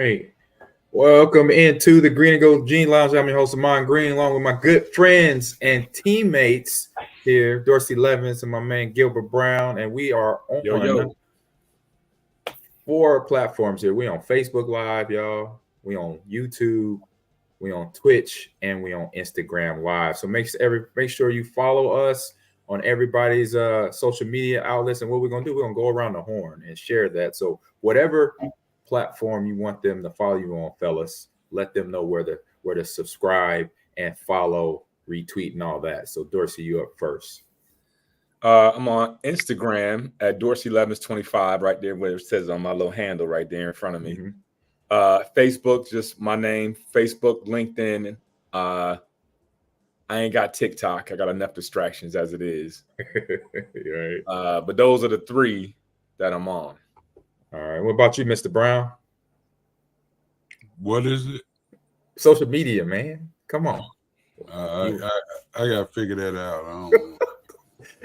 right. Welcome into the Green and Gold Gene Lounge. I'm your host, Amon Green, along with my good friends and teammates here, Dorsey Levins and my man Gilbert Brown. And we are on 4 platforms here. We on Facebook Live, y'all. We on YouTube. We on Twitch, and we on Instagram Live. So make sure you follow us on everybody's social media outlets. And what we're gonna do, we're gonna go around the horn and share that. So whatever platform you want them to follow you on, fellas, let them know where to subscribe and follow, retweet, and all that. So Dorsey, you up first. I'm on Instagram at Dorsey1125, right there where it says on my little handle right there in front of me. Facebook, just my name. Facebook, LinkedIn. I ain't got TikTok. I got enough distractions as it is. Right. But those are the 3 that I'm on. All right. What about you, Mr. Brown? What is it? Social media, man. Come on. I gotta figure that out. I don't know.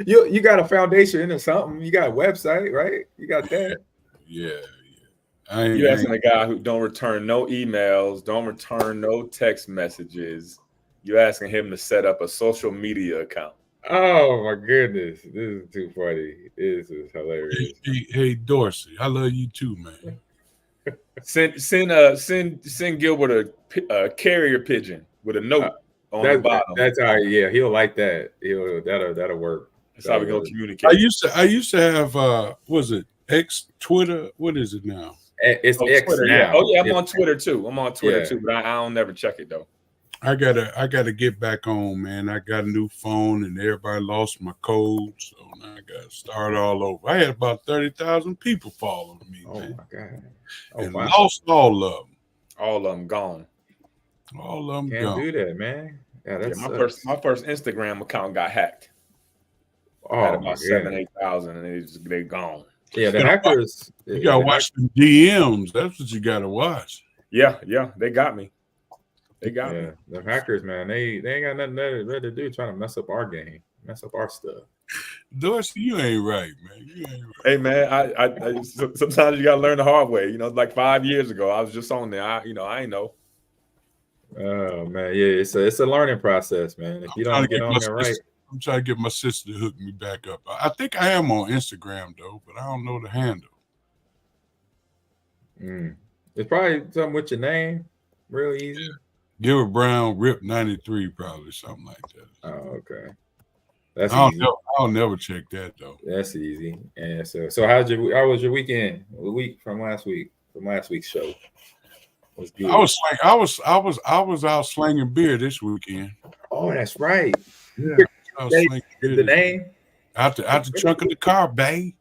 You got a foundation or something. You got a website, right? You got that. Yeah. You asking a guy who don't return no emails, don't return no text messages. You asking him to set up a social media account. Oh my goodness, this is too funny. This is hilarious. Hey Dorsey, I love you too, man. Send Gilbert a carrier pigeon with a note on the bottom. That's how. Yeah, he'll like that. That'll work. That's how we're gonna communicate. I used to have was it X, Twitter? What is it now? It's X Twitter, now. Yeah. Oh yeah, I'm on Twitter too. But I don't never check it though. I gotta get back on, man. I got a new phone and everybody lost my code, so now I gotta start all over. I had about 30,000 people following me, man. My God. And lost all of them. All of them gone. All of them Can't gone. do that, man. Yeah, my first Instagram account got hacked. I had about 7,000-8,000, and they gone. Yeah, the hackers. You gotta watch the DMs. That's what you gotta watch. Yeah, they got me. They got me. The hackers, man, they ain't got nothing better to do trying to mess up our game, mess up our stuff. Dorsey, you ain't right, man. You ain't right. Hey, man, I sometimes you gotta learn the hard way. Like 5 years ago, I was just on there. I ain't know. Oh man, yeah, it's a learning process, man. If you don't get on there right. I'm trying to get my sister to hook me back up. I think I am on Instagram though, but I don't know the handle. It's probably something with your name, real easy. Yeah. Gilbert Brown Rip 93, probably something like that. Oh, okay. That's easy. I'll never check that though. That's easy. And so how was your weekend? The week from last week's show. Was good. I was out slinging beer this weekend. Oh, that's right. Yeah. The name? Out the trunk of the car, babe.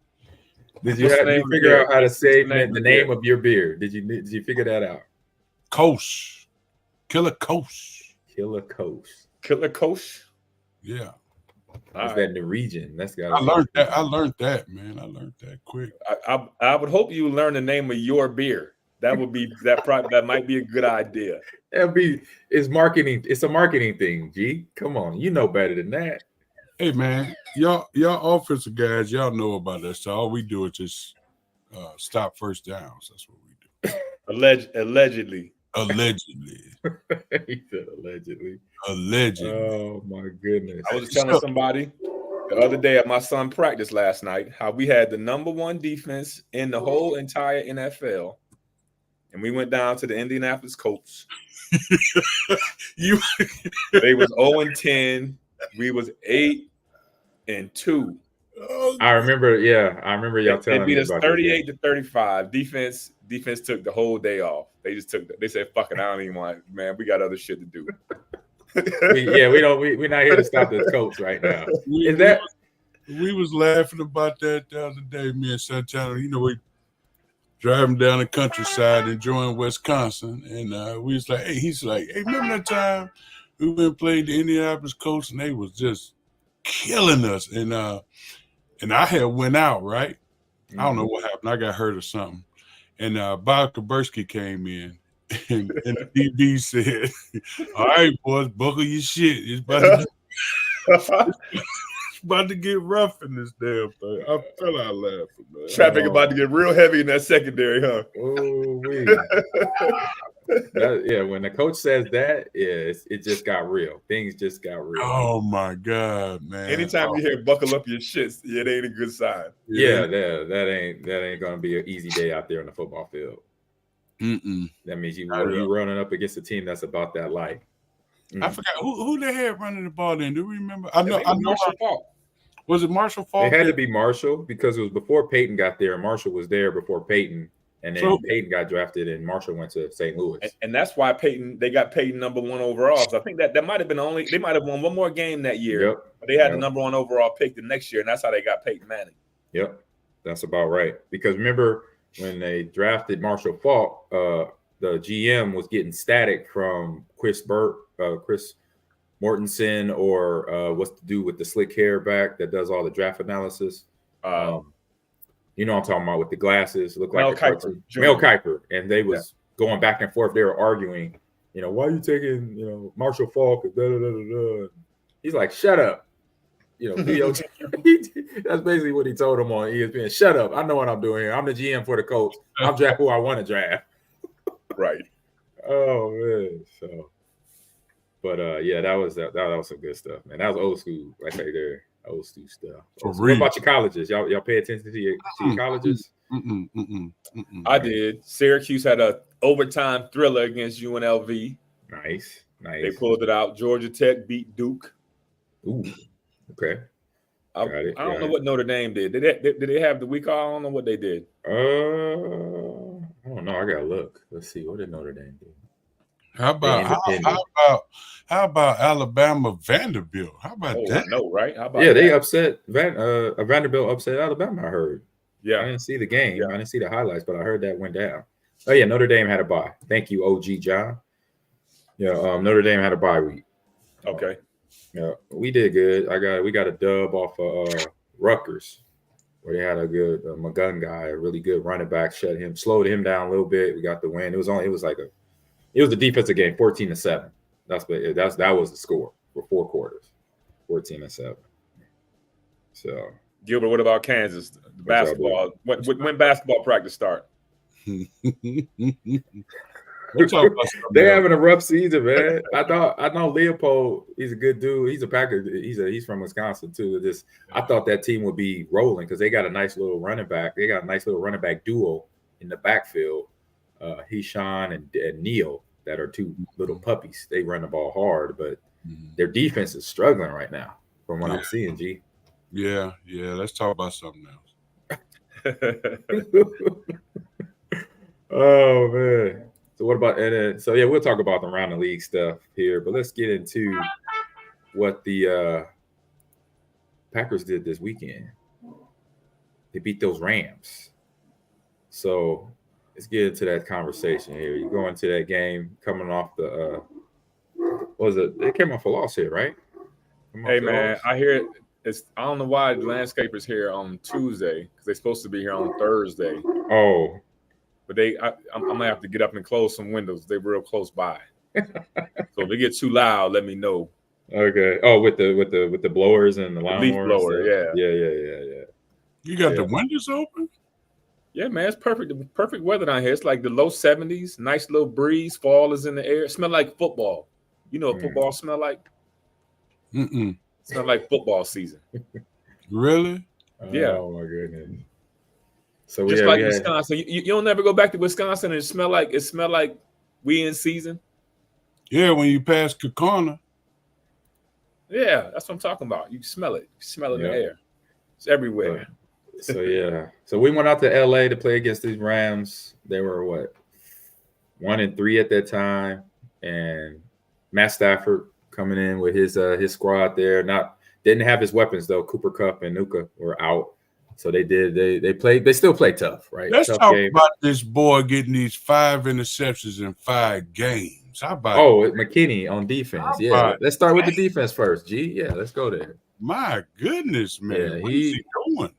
Did you figure out how to say the name of your beer? Did you figure that out? Coast. Killer Coast. Killer Coast. Killer Coast? Yeah. Is that Norwegian? I learned that, man. I learned that quick. I would hope you learn the name of your beer. That would be that might be a good idea. It's marketing. It's a marketing thing, G. Come on, you know better than that. Hey man, y'all offensive guys, y'all know about us. So all we do is just stop first downs. That's what we do. Allegedly. He said allegedly. Allegedly. Oh my goodness. I was telling somebody the other day at my son's practice last night how we had the #1 defense in the whole entire NFL. And we went down to the Indianapolis Colts. They was 0-10. We was 8-2. I remember y'all telling me beat us about 38-35. Defense took the whole day off. They said, "Fuck it, I don't even want it, man. We got other shit to do." We're not here to stop the Colts right now. We was laughing about that the other day, me and Santana. We driving down the countryside, enjoying Wisconsin, and we was like, he's like, hey, remember that time we went and played the Indianapolis Colts and they was just killing us, and I had went out, right? I don't know what happened. I got hurt or something, and Bob Kaburski came in, and the DB said, "All right, boys, buckle your shit. It's about to get rough in this damn thing." I fell out laughing, man. Traffic about to get real heavy in that secondary, huh? Oh When the coach says that, it just got real. Things just got real. Oh my God, man! Anytime you hear "buckle up your shits," it ain't a good sign. That ain't gonna be an easy day out there on the football field. That means you running up against a team that's about that life. I forgot who they had running the ball then. Do you remember? I know Marshall Faulk. Was it Marshall Faulk? It had to be Marshall because it was before Peyton got there. Marshall was there before Peyton, and then Peyton got drafted, and Marshall went to St. Louis. And that's why they got Peyton number 1 overall. So I think that might have been they might have won one more game that year. Yep. But they had the number 1 overall pick the next year, and that's how they got Peyton Manning. Yep, that's about right. Because remember when they drafted Marshall Faulk, the GM was getting static from Chris Mortensen, or what's to do with the slick hair back that does all the draft analysis. You know what I'm talking about, with the glasses, look like Mel Kiper, and they was going back and forth. They were arguing, why are you taking, Marshall Faulk? He's like, shut up. That's basically what he told him on ESPN. Shut up. I know what I'm doing here. I'm the GM for the Colts. I'll draft who I want to draft. Right. Oh man. So, but that was some good stuff, man. That was old school right there. Old school stuff. So what about your colleges? Y'all pay attention to your colleges? I did. Syracuse had a overtime thriller against UNLV. Nice. They pulled it out. Georgia Tech beat Duke. Ooh. Okay. I don't know what Notre Dame did. Did they have the week off? I don't know what they did. I don't know. I gotta look. Let's see. What did Notre Dame do? How about Alabama Vanderbilt? How about that? I know, right? How about they upset Vanderbilt upset Alabama, I heard. Yeah. I didn't see the game. I didn't see the highlights, but I heard that went down. Oh yeah, Notre Dame had a bye. Thank you, OG John. Yeah, Notre Dame had a bye week. Okay. Yeah, we did good. We got a dub off of Rutgers, where they had a good McGunn guy, a really good running back, slowed him down a little bit. We got the win. It was the defensive game, 14-7. That was the score for 4 quarters, 14-7. So, Gilbert, what about Kansas? The basketball. When basketball practice start? They're having a rough season, man. I know Leopold. He's a good dude. He's a Packer. He's from Wisconsin too. I thought that team would be rolling because they got a nice little running back. They got a nice little running back duo in the backfield. Heshawn and Neal, that are 2 little puppies. They run the ball hard, but their defense is struggling right now from what I'm seeing, G. Yeah. Let's talk about something else. Oh, man. So what about we'll talk about the around the league stuff here, but let's get into what the Packers did this weekend. They beat those Rams. So let's get into that conversation here. You go into that game coming off the they came off a loss here, right? Hey man, I hear it. I don't know why the landscaper's here on Tuesday because they're supposed to be here on Thursday. Oh. But I'm gonna have to get up and close some windows. They're real close by. So if it gets too loud, let me know. Okay. Oh, with the blowers and the leaf blower, yeah. You got the windows open? Yeah, man, it's perfect weather down here. It's like the low 70s, nice little breeze. Fall is in the air. It smell like football. You know what football smell like? It smell like football season. Really? Yeah. Oh my goodness. So just like Wisconsin, you don't never go back to Wisconsin and smell like we in season. Yeah, when you pass Kakona. Yeah, that's what I'm talking about. You smell it. You smell it in the air. It's everywhere. So we went out to LA to play against these Rams. They were 1-3 at that time, and Matt Stafford coming in with his squad there. Didn't have his weapons though. Cooper Kupp and Nuka were out. So they still play tough, right? Let's talk about this boy getting these 5 interceptions in 5 games. How about McKinney on defense? Yeah, let's start with the defense first, G. Yeah, let's go there. My goodness, man. Yeah, what is he doing?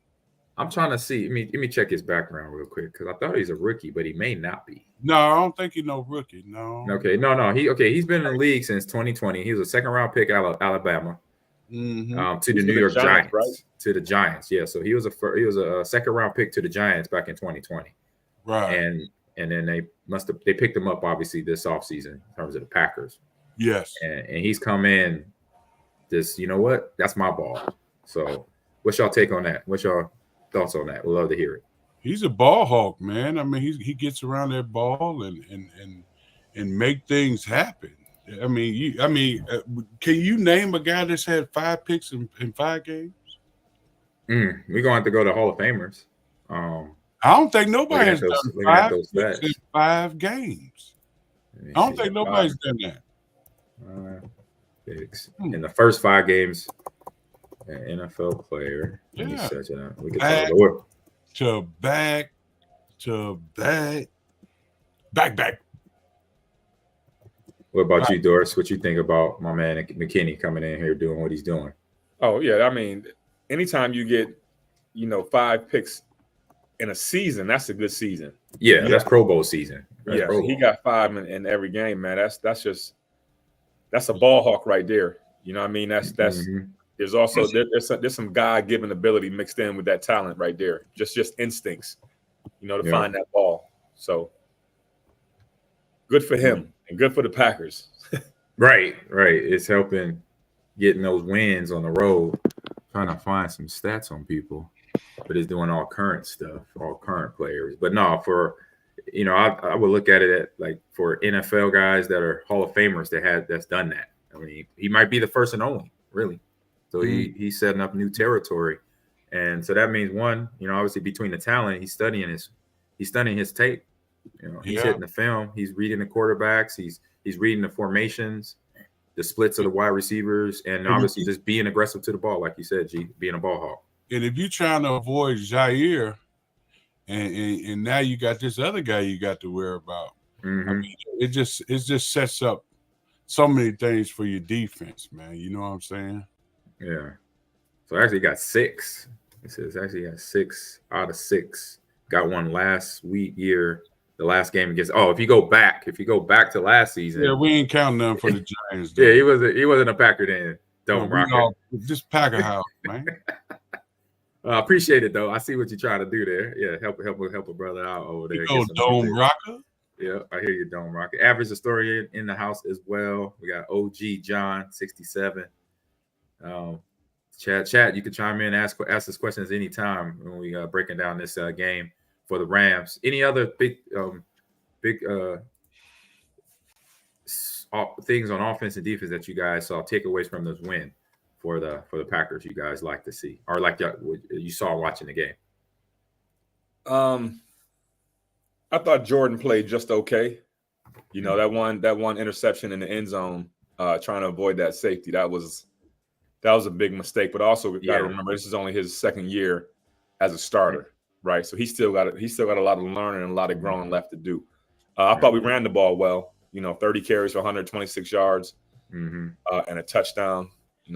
I'm trying to see. Let me check his background real quick because I thought he's a rookie, but he may not be. No, I don't think he's no rookie. No. Okay, no. He's been in the league since 2020. He was a 2nd round pick out of Alabama. To the New York Giants, right? To the Giants, yeah. So he was a 2nd round pick to the Giants back in 2020, right? and then they picked him up obviously this offseason in terms of the Packers. Yes. And he's come in just, you know what? That's my ball. So what's y'all take on that? What's y'all thoughts on that? We'd love to hear it. He's a ball hawk, man. I mean, he gets around that ball and make things happen. I mean, can you name a guy that's had 5 picks in 5 games? We're going to have to go to Hall of Famers. I don't think nobody has done 5 picks in 5 games. I don't think nobody's done that. Picks in the first 5 games. An NFL player. Let me search it out. We can back to back. What about you, Doris? What you think about my man McKinney coming in here doing what he's doing? Oh yeah, I mean, anytime you get 5 picks in a season, that's a good season. Yeah. That's Pro Bowl season. He got 5 in every game, man. That's a ball hawk right there. You know what I mean? That's there's also there's some God-given ability mixed in with that talent right there. Just instincts, to find that ball. So good for him and good for the Packers. Right. It's helping getting those wins on the road. Trying to find some stats on people, but it's doing all current stuff, all current players. But no, I would look at it like for NFL guys that are Hall of Famers that's done that. I mean, he might be the first and only, really. So he's setting up new territory, and so that means one, obviously between the talent, he's studying his tape. He's hitting the film, he's reading the quarterbacks, he's reading the formations, the splits of the wide receivers, and obviously just being aggressive to the ball, like you said, being a ball hawk. And if you're trying to avoid Jair, and now you got this other guy you got to worry about, I mean, it just sets up so many things for your defense, man. You know what I'm saying? Yeah. So actually got 6. It says actually got 6 out of 6. Got one last year. The last game against. Oh, if you go back to last season. Yeah, we ain't counting none for the Giants. Yeah, he wasn't a Packer then. Don't rock it. Just Packer house, man. I appreciate it though. I see what you're trying to do there. Yeah, help a brother out over there. You go Dome Rocker. Yeah, I hear you, Dome Rocker. Average historian in the house as well. We got OG John 67. Chat, you can chime in, ask us questions anytime when we breaking down this game for the Rams. Any other big things on offense and defense that you guys saw takeaways from this win for the Packers you guys like to see, or like you saw watching the game? I thought Jordan played just okay. That one interception in the end zone, trying to avoid that safety, that was a big mistake. But also we got to remember this is only his second year as a starter, right? So he's still got a lot of learning and a lot of growing left to do. I thought we ran the ball well. 30 carries for 126 yards and a touchdown.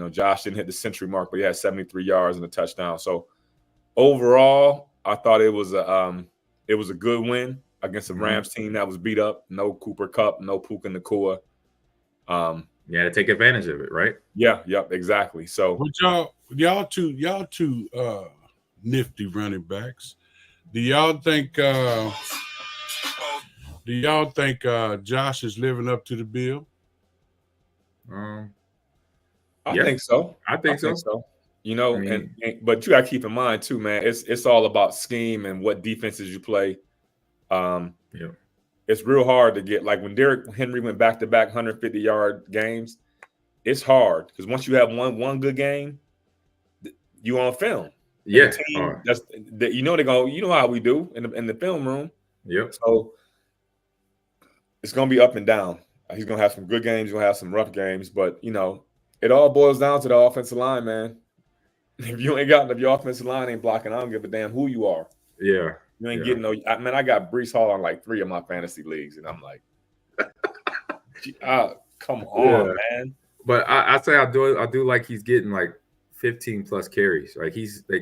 Josh didn't hit the century mark, but he had 73 yards and a touchdown. So overall, I thought it was a good win against the Rams team that was beat up. No Cooper Kupp, no Puka Nacua. You had to take advantage of it, right? Yeah, yep, exactly. So, but y'all two nifty running backs. Do y'all think Josh is living up to the bill? I think so. I think so. But you got to keep in mind too, man. It's all about scheme and what defenses you play. It's real hard to get, like when Derrick Henry went back-to-back 150-yard games. It's hard because once you have one good game, you on film. Yeah, team, they go. You know how we do in the film room. Yep. So it's gonna be up and down. He's gonna have some good games. He's gonna have some rough games, but it all boils down to the offensive line, man. If your offensive line ain't blocking, I don't give a damn who you are. Yeah. You ain't getting no. I got Breece Hall on like 3 of my fantasy leagues, and I'm like, come on, man. But I say I do like he's getting like 15 plus carries. Like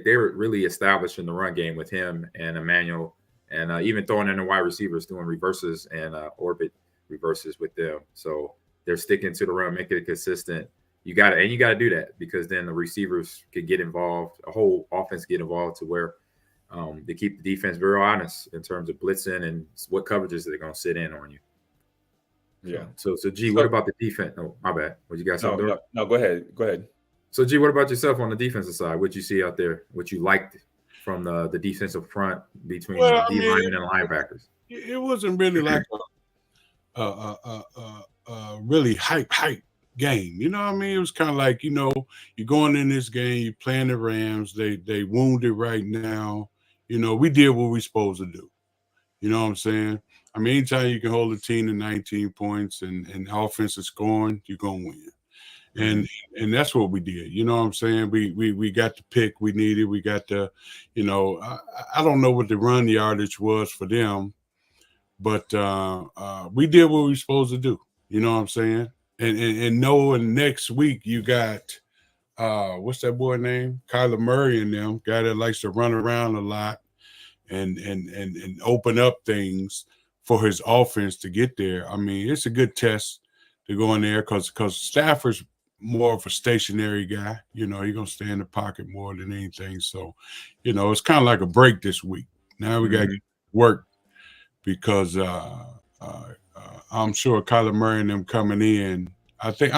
they're really establishing the run game with him and Emmanuel, and even throwing in the wide receivers, doing reverses and orbit reverses with them. So they're sticking to the run, making it consistent. You got to do that because then the receivers could get involved, a whole offense get involved to where They keep the defense very honest in terms of blitzing and what coverages they're going to sit in on you. Yeah. So G, what about the defense? Oh, my bad. What you got something? No, go ahead. So G, what about yourself on the defensive side? What you see out there? What you liked from the defensive front between D linemen and linebackers? It wasn't really like really hype game. You know what I mean? It was kind of like, you're going in this game, you're playing the Rams. They wounded right now. We did what we're supposed to do. You know what I'm saying? I mean, anytime you can hold a team to 19 points and offense is scoring, you're going to win. And that's what we did. You know what I'm saying? We got the pick we needed. We got the, I don't know what the run yardage was for them, but we did what we were supposed to do. You know what I'm saying? And knowing next week you got what's that boy name? Kyler Murray and them, guy that likes to run around a lot and open up things for his offense to get there. I mean, it's a good test to go in there because Stafford's more of a stationary guy. He's gonna stay in the pocket more than anything. So, it's kind of like a break this week. Now we got to work because I'm sure Kyler Murray and them coming in. I think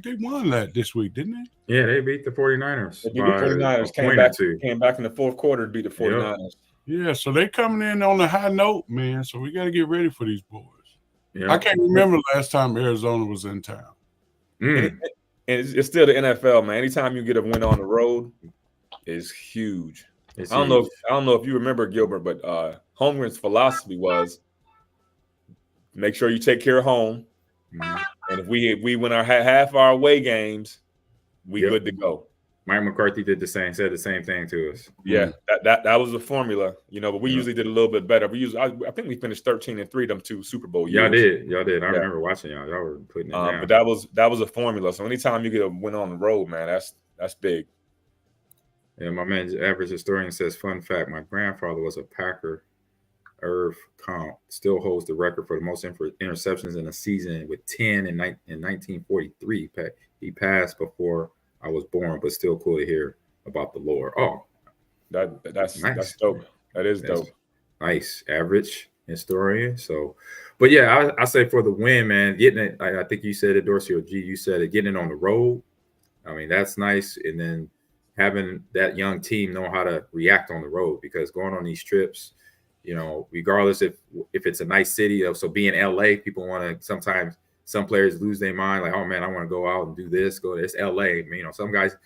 they won that this week, didn't they? Yeah, they beat the 49ers. They beat the 49ers. Came back in the fourth quarter to beat the 49ers. Yep. Yeah, so they coming in on a high note, man. So we got to get ready for these boys. Yep. I can't remember last time Arizona was in town. And it's still the NFL, man. Anytime you get a win on the road, is huge. I don't know if you remember, Gilbert, but Holmgren's philosophy was make sure you take care of home. And if we win our half our away games, we good to go. Mike McCarthy said the same thing to us. Yeah, that was the formula, but we usually did a little bit better. I think we finished 13-3 them 2 Super Bowl years. Y'all did. I remember watching y'all. Y'all were putting it down. But that was a formula. So anytime you get a win on the road, man, that's big. And my man, average historian, says, fun fact: my grandfather was a Packer. Irv Comp still holds the record for the most interceptions in a season with 10 in 1943. He passed before I was born, but still cool to hear about the lore. Oh, that's nice. That's dope. That's dope. Nice. Average historian. So, but yeah, I say for the win, man, getting it. I think you said it, Dorsey, or G, you said it, getting it on the road. I mean, that's nice. And then having that young team know how to react on the road, because going on these trips, regardless if it's a nice city, so being LA, people want to, sometimes some players lose their mind, like, oh man, I want to go out and do this, it's LA. I mean, some guys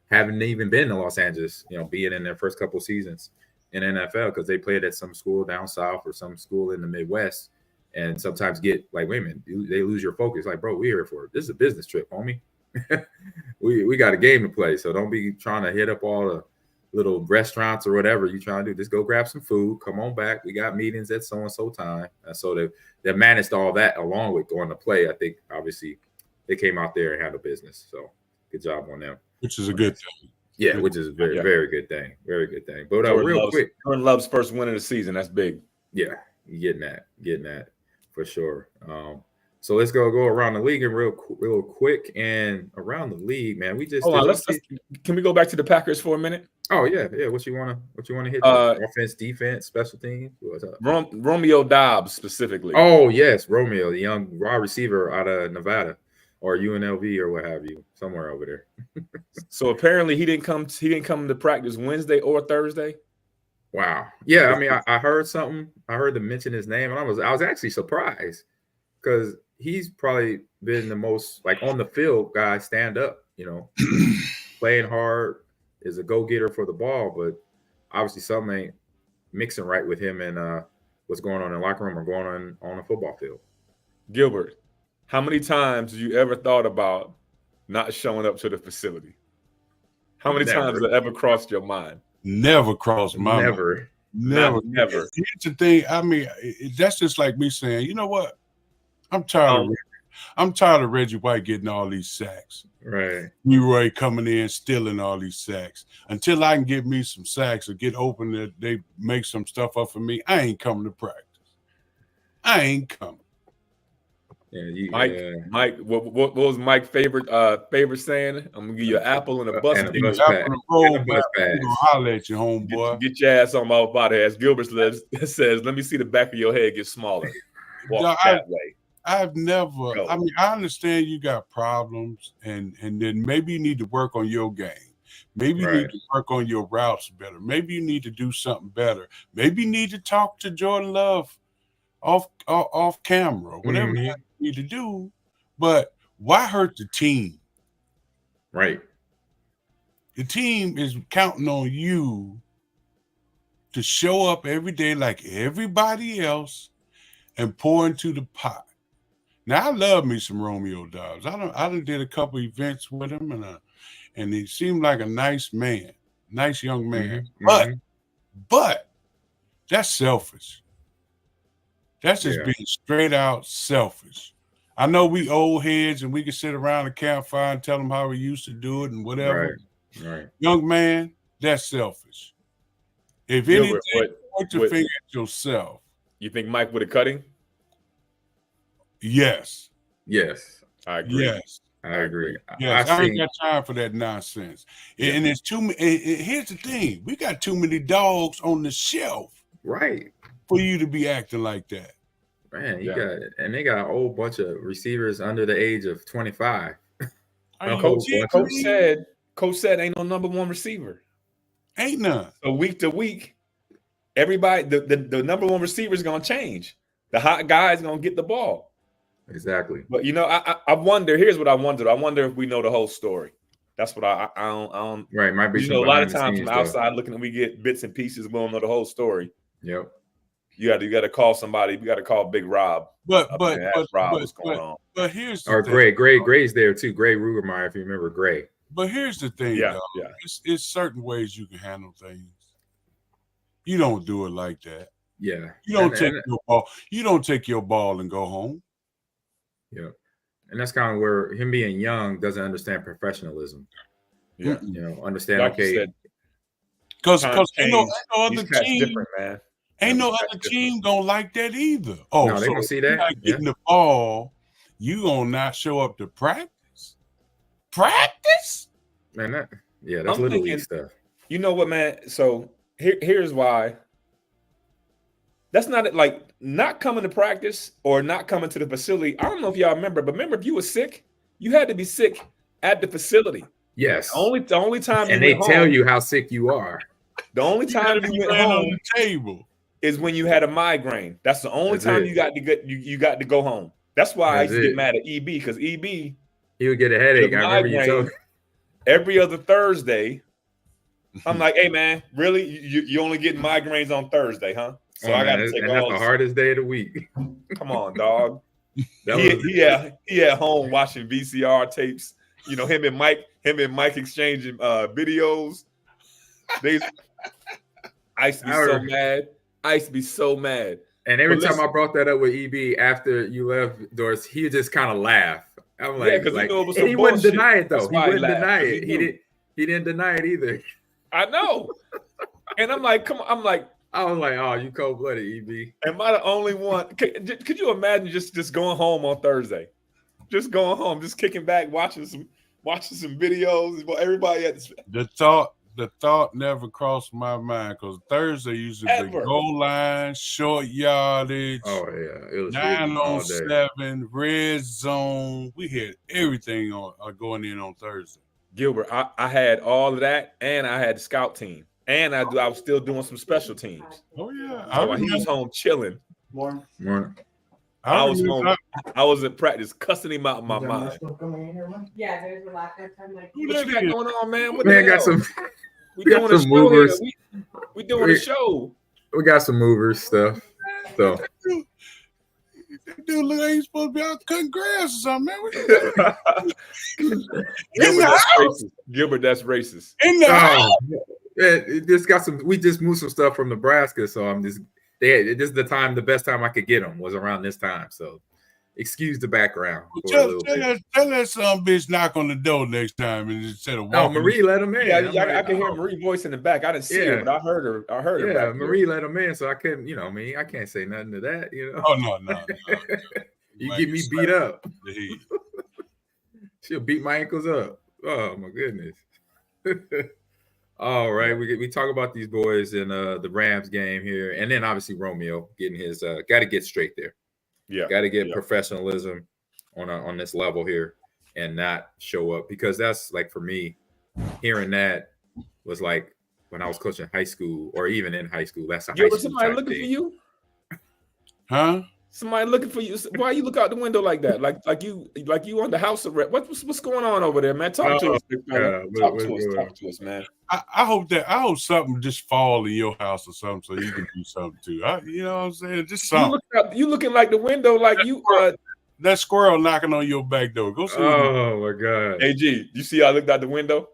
haven't even been to Los Angeles, being in their first couple seasons in NFL, because they played at some school down south or some school in the Midwest, and sometimes get like, wait a minute, they lose your focus. Like, bro, we're here for it. This is a business trip, homie. we got a game to play, so don't be trying to hit up all the little restaurants or whatever you trying to do. Just go grab some food, come on back. We got meetings at so-and-so time. And so they managed all that along with going to play. I think obviously they came out there and handled business. So good job on them. Which is a good thing. Yeah, which is a very, very good thing. Very good thing. But quick. Jordan Love's first win of the season. That's big. Yeah, getting that for sure. So let's go around the league and real quick. And around the league, man, we just can we go back to the Packers for a minute? Oh yeah. What you wanna hit? Offense, defense, special teams. What's up? Romeo Dobbs specifically. Oh yes, Romeo, the young wide receiver out of Nevada or UNLV or what have you, somewhere over there. So apparently he didn't come to practice Wednesday or Thursday. Wow. Yeah, I mean, I heard something. I heard them mention his name, and I was actually surprised, because he's probably been the most on the field guy, stand up, playing hard, is a go-getter for the ball, but obviously something ain't mixing right with him and what's going on in the locker room or going on the football field. Gilbert, how many times have you ever thought about not showing up to the facility? How many times has it ever crossed your mind? Never crossed my mind. Never. Never. Here's the thing. I mean, that's just like me saying, you know what? I'm tired of Reggie White getting all these sacks. Right. Leroy coming in, stealing all these sacks. Until I can get me some sacks or get open, that they make some stuff up for me, I ain't coming to practice. I ain't coming. Mike. What was Mike's favorite saying? I'm gonna give you an apple and a bus and a pass. bus pass. Holler at you, homeboy. Get your ass on my body. As Gilbert says, let me see the back of your head get smaller. Walk that way. I've never. I mean, I understand you got problems, and then maybe you need to work on your game. Maybe you need to work on your routes better. Maybe you need to do something better. Maybe you need to talk to Jordan Love off camera, whatever you need to do. But why hurt the team? Right. The team is counting on you to show up every day like everybody else and pour into the pot. Now I love me some Romeo Dobbs. I done did a couple events with him, and he seemed like a nice man, nice young man. But that's selfish. That's just being straight out selfish. I know we old heads and we can sit around a campfire and tell them how we used to do it and whatever. Right. Young man, that's selfish. If anything, point your finger at yourself. You think Mike would have cut him? Yes. I agree. Yes. I agree. Yes, I ain't got time for that nonsense. And it's too many. Here's the thing: we got too many dogs on the shelf, right, for you to be acting like that. Man, they got a whole bunch of receivers under the age of 25. Coach said ain't no number one receiver. Ain't none. So week to week, everybody, the number one receiver is gonna change. The hot guy is gonna get the ball. Exactly. But I wonder. Here's what I wondered. I wonder if we know the whole story. That's what I don't. Right. Might be. A lot of times from outside looking, we get bits and pieces. We don't know the whole story. Yep. You got to call somebody. We got to call Big Rob. But Rob, what's going on? But here's the thing. Gray's there too. Gray Rugermeyer, if you remember Gray. But here's the thing. It's certain ways you can handle things. You don't do it like that. Yeah. You don't take your ball. You don't take your ball and go home. Yeah, and that's kind of where him being young doesn't understand professionalism. Yeah, understand. Okay, because ain't no other team, different, man. Ain't no other team gonna like that either. Oh, no, they gonna see that. Not getting the ball, you gonna not show up to practice? Practice? Man, that's little league stuff. You know what, man? So here's why. That's not like not coming to practice or not coming to the facility. I don't know if y'all remember, but remember if you were sick, you had to be sick at the facility. Yes. The only time and they tell you how sick you are. The only time you went home on the table is when you had a migraine. That's the only time you got to go home. That's why I used to get mad at EB because EB he would get a headache. I remember you told me. Every other Thursday. I'm like, hey man, really? You only getting migraines on Thursday, huh? So I got to take that's the hardest day of the week. Come on, dog. He at home watching VCR tapes. Him and Mike exchanging videos. I used to be so mad. And every time I brought that up with EB after you left, Doris, he would just kind of laugh. I'm like, he wouldn't deny it though. He wouldn't deny it. He didn't deny it either. I know. And I'm like, come on. I was like, oh, you cold-blooded, EB. Am I the only one? Could you imagine just going home on Thursday? Just going home, just kicking back, watching some videos. Everybody at the thought never crossed my mind because Thursday used to be goal line, short yardage. Oh yeah, it was 9-on-7, red zone. We had everything going in on Thursday. Gilbert, I had all of that, and I had the scout team. And I was still doing some special teams. Oh yeah, so he was home chilling. Morning. I was home. I was at practice, cussing him out in my mind. Yeah, there's a lot of time. What you got going on, man? What man got some. We doing some movers. We doing a show. We got some movers stuff. So. Dude, look, ain't supposed to be out cutting grass or something, man. Gilbert, that's racist. In the house. We just moved some stuff from Nebraska, so this is the best time I could get them was around this time. So excuse the background. Tell that some bitch knock on the door next time instead of walking. Oh, Marie let him in. Yeah, I can hear Marie's voice in the back. I didn't see her, but I heard her. Yeah, back Marie let him in, so I couldn't. I can't say nothing to that. Oh no. You get me beat up. The head. She'll beat my ankles up. Oh my goodness. All right, we talk about these boys in the Rams game here, and then obviously Romeo getting his got to get straight there. Yeah, got to get professionalism on this level here and not show up, because that's like, for me, hearing that was like when I was coaching high school, or even in high school. That's a high school somebody type looking thing. for you, huh? Somebody looking for you. Why you look out the window like that? Like you on the house arrest? What's going on over there, man? Talk to us, big fella. Talk to us, man. I hope something just fall in your house or something, so you can do something too. You know what I'm saying? Just something. You looking like the window, like you. That squirrel knocking on your back door. Go see. Oh my God. AG, you see I looked out the window?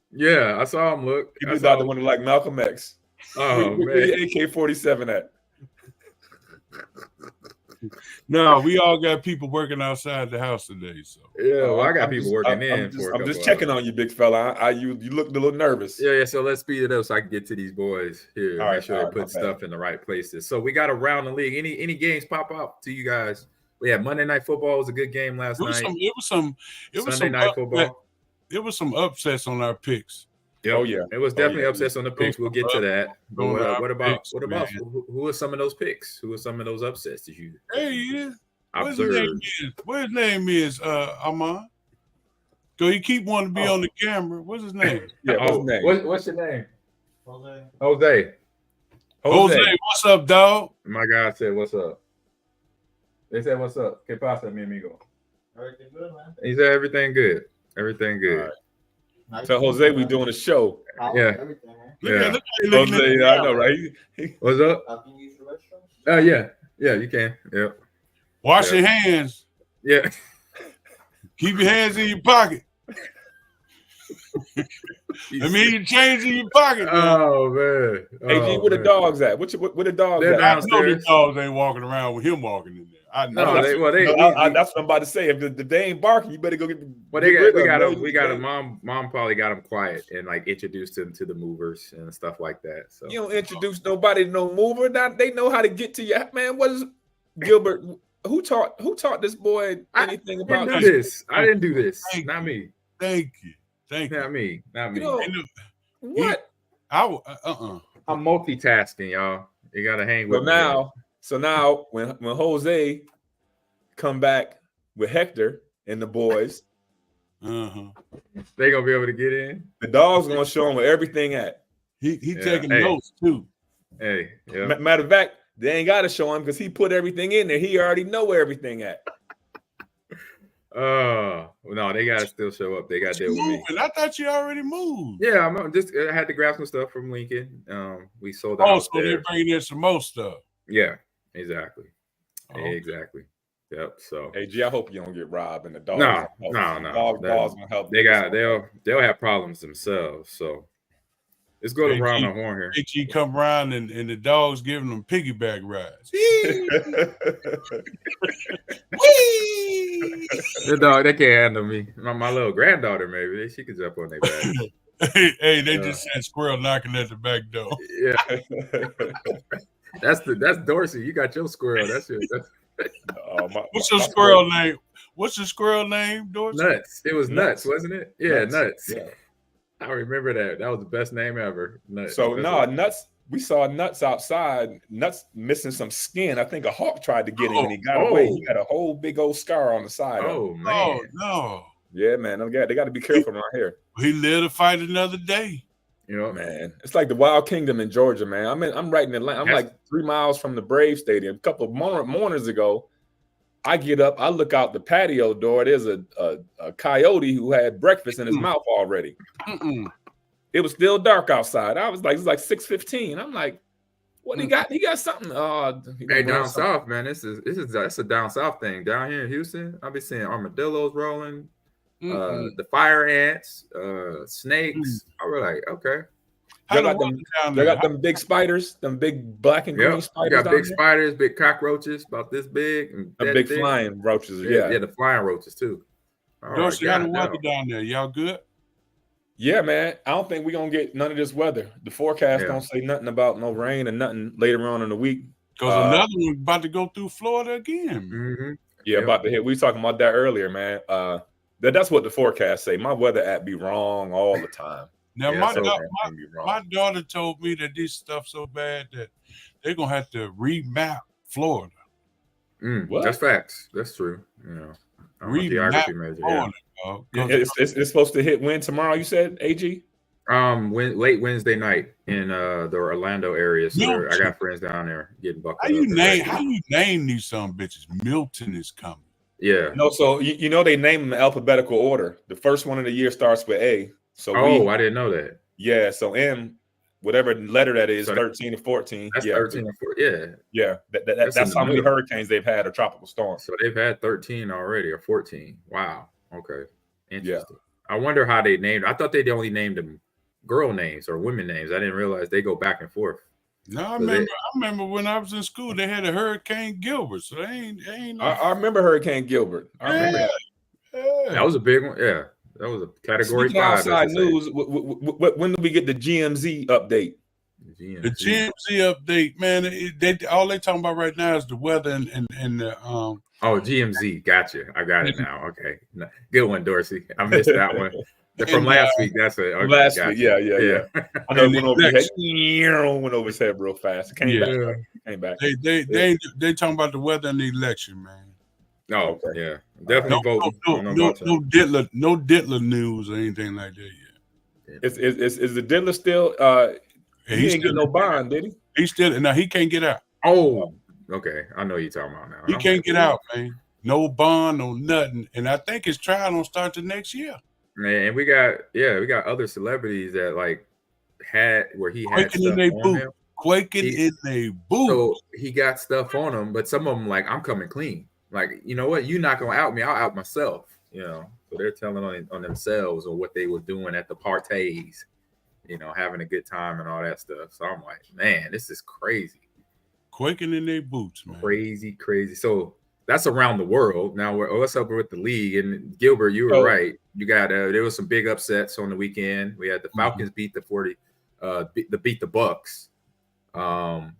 Yeah, I saw him look. He looked out the window like Malcolm X. Oh man, where your AK-47 at? No, we all got people working outside the house today. So yeah, well, I got people working in. I'm just checking on you, big fella. You looked a little nervous. Yeah. So let's speed it up so I can get to these boys here. All Make sure they put stuff in the right places. So we got around the league. Any games pop up to you guys? We had Monday Night Football. Was a good game last night. It was some Sunday Night Football. It was some upsets on our picks. Yep. Oh yeah, it was definitely upsets on the picks. We'll get to that. But what about who are some of those picks? Who are some of those upsets that you? Hey, what his name is Armand? So he keep wanting to be on the camera. What's his name? What's your name? Jose, what's up, dog? My guy said, "What's up?" They said, "What's up?" ¿Qué pasa, mi amigo? Everything good, man. He said, "Everything good. Everything good." Right. Tell Jose we doing a show. Yeah. Look Jose, I know, right? What's up? Oh yeah, you can. Yeah. Wash your hands. Yeah. Keep your hands in your pocket. You change in your pocket. Man. Oh man. AG, where the dogs at? Where the dogs at? I know the dogs ain't walking around with him walking in there. I know. That's what I'm about to say. If they ain't barking, you better go get. Well, we got him. Mom probably got him quiet and like introduced him to the movers and stuff like that. So you don't introduce nobody to no mover. Now they know how to get to you, man. What is Gilbert? Who taught this boy anything about this? I didn't do this. Not me. Thank you. Not me. You know, what? I'm multitasking, y'all. You gotta hang with me. So now when Jose come back with Hector and the boys, they gonna be able to get in. The dog's gonna show him where everything at. He taking notes too. Hey, yeah. Matter of fact, they ain't gotta show him because he put everything in there. He already know where everything at. Oh no, they gotta still show up. They gotta deal with me. I thought you already moved. Yeah, I had to grab some stuff from Lincoln. We sold out. Oh, so they're bringing in some more stuff. Yeah, exactly. Exactly. Yep. So AG, I hope you don't get robbed and the dogs. No. Dogs gonna help. They'll have problems themselves. So let's go around the horn here. AG come around and the dogs giving them piggyback rides. The dog, they can't handle me. My little granddaughter, maybe she could jump on their back. Hey, they just said squirrel knocking at the back door. Yeah. That's Dorsey. You got your squirrel. That's your. What's your squirrel name? What's your squirrel name, Dorsey? Nuts. It was Nuts, wasn't it? Yeah, Nuts. Yeah. I remember that. That was the best name ever. Nuts. So Nuts. We saw Nuts outside. Nuts missing some skin. I think a hawk tried to get him and he got away. He got a whole big old scar on the side. Oh man. Oh no. Yeah, man. They got to be careful around here. He lived to fight another day. You know, man. It's like the Wild Kingdom in Georgia, man. I'm right in Atlanta. I'm like 3 miles from the Brave Stadium. A couple of mornings ago, I get up. I look out the patio door. There's a coyote who had breakfast in his mouth already. It was still dark outside. I was like, it's like 6:15. I'm like, what he got? He got something. Hey, down south, man. That's a down south thing. Down here in Houston, I've been seeing armadillos rolling, the fire ants, snakes. I was like, okay. They got them big spiders, them big black and green spiders. You got big spiders, big cockroaches, about this big, and big flying roaches. Yeah, the flying roaches too. Dorsey, how the weather down there? Y'all good? Yeah, man. I don't think we're gonna get none of this weather. The forecast don't say nothing about no rain and nothing later on in the week. Because another one about to go through Florida again. Yeah, about to hit. We were talking about that earlier, man. That's what the forecast say. My weather app be wrong all the time. Now, Yeah, my daughter told me that this stuff's so bad that they're going to have to remap Florida. That's facts. That's true. You know, I'm a geography major. Florida, it's supposed to hit when tomorrow, you said, AG? Late Wednesday night in the Orlando area. So I got friends down there getting buckled How you name these some bitches? Milton is coming. Yeah. No, so you know they name them in alphabetical order. The first one of the year starts with A. So I didn't know that. Yeah, so M, whatever letter that is, 13 or 14. That's 13 or 14. Yeah. That's how many hurricanes they've had or tropical storms. So they've had 13 already or 14. Wow. Okay. Interesting. Yeah. I wonder how they named. I thought they only named them girl names or women names. I didn't realize they go back and forth. No, I remember when I was in school, they had a Hurricane Gilbert. So they ain't. I remember Hurricane Gilbert. I remember that. Yeah. That was a big one. Yeah. That was a category 5. Outside news. When do we get the GMZ update? The GMZ update, man. All they talking about right now is the weather and the GMZ. Gotcha. I got it now. Okay. Good one, Dorsey. I missed that one. From last week. That's it. Okay, last week. Yeah. I know it went over his head. Went over his head real fast. Came back. They talking about the weather and the election, man. Oh, okay. Yeah. Definitely vote. No Dittler news or anything like that yet. Is the Diddler still he didn't get no bond, did he? He can't get out. Oh, okay. I know you're talking about now. He can't get out, man. No bond, no nothing. And I think his trial don't start the next year. And we got other celebrities that had quaking in their boot. Quaking in their boot. So he got stuff on him, but some of them I'm coming clean. Like, you know what? You're not gonna out me. I'll out myself. You know. So they're telling on themselves or what they were doing at the parties. You know, having a good time and all that stuff. So I'm like, man, this is crazy. Quaking in their boots, man. Crazy. So that's around the world. Now what's up with the league? And Gilbert, you were right. You got there was some big upsets on the weekend. We had the Falcons beat the beat the Bucks. And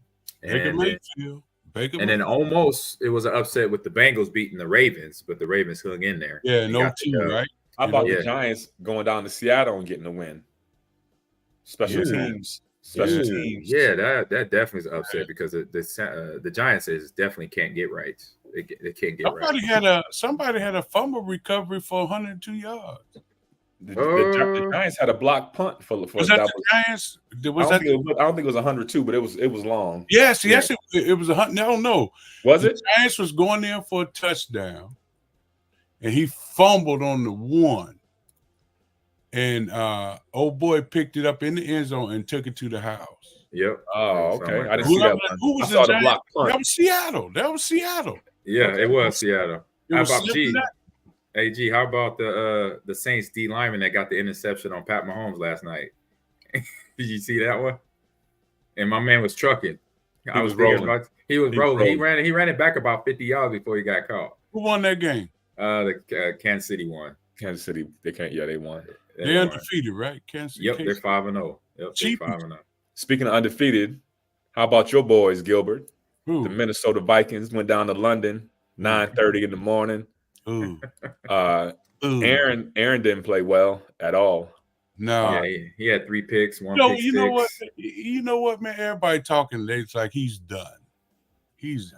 then almost it was an upset with the Bengals beating the Ravens, but the Ravens hung in there. Yeah, no team, right? How about the Giants going down to Seattle and getting a win? Special teams. Yeah, that definitely is an upset because the Giants definitely can't get right. They can't get right. Somebody had a fumble recovery for 102 yards. The Giants had a block punt for was that the Giants? I don't think it was 102, but it was long. Yes, it was 100. No. Was it? The Giants was going in for a touchdown, and he fumbled on the one, and old boy picked it up in the end zone and took it to the house. Yep. Oh, okay. I didn't see that one. Who was I saw the block punt. That was Seattle. Yeah, it was Seattle. How about G? How about the Saints D lineman that got the interception on Pat Mahomes last night? Did you see that one? And my man was trucking. He was rolling. He was rolling. He ran it back about 50 yards before he got caught. Who won that game? The Kansas City won. Kansas City, they can't. Yeah, they won. They're undefeated, right? Kansas City. Yep, they're 5-0. Yep, they're 5-0. Speaking of undefeated, how about your boys, Gilbert? Who? The Minnesota Vikings went down to London 9:30 in the morning. Ooh. Aaron didn't play well at all. No, he had 3 picks. One. You know what, man? Everybody talking. It's like he's done. He's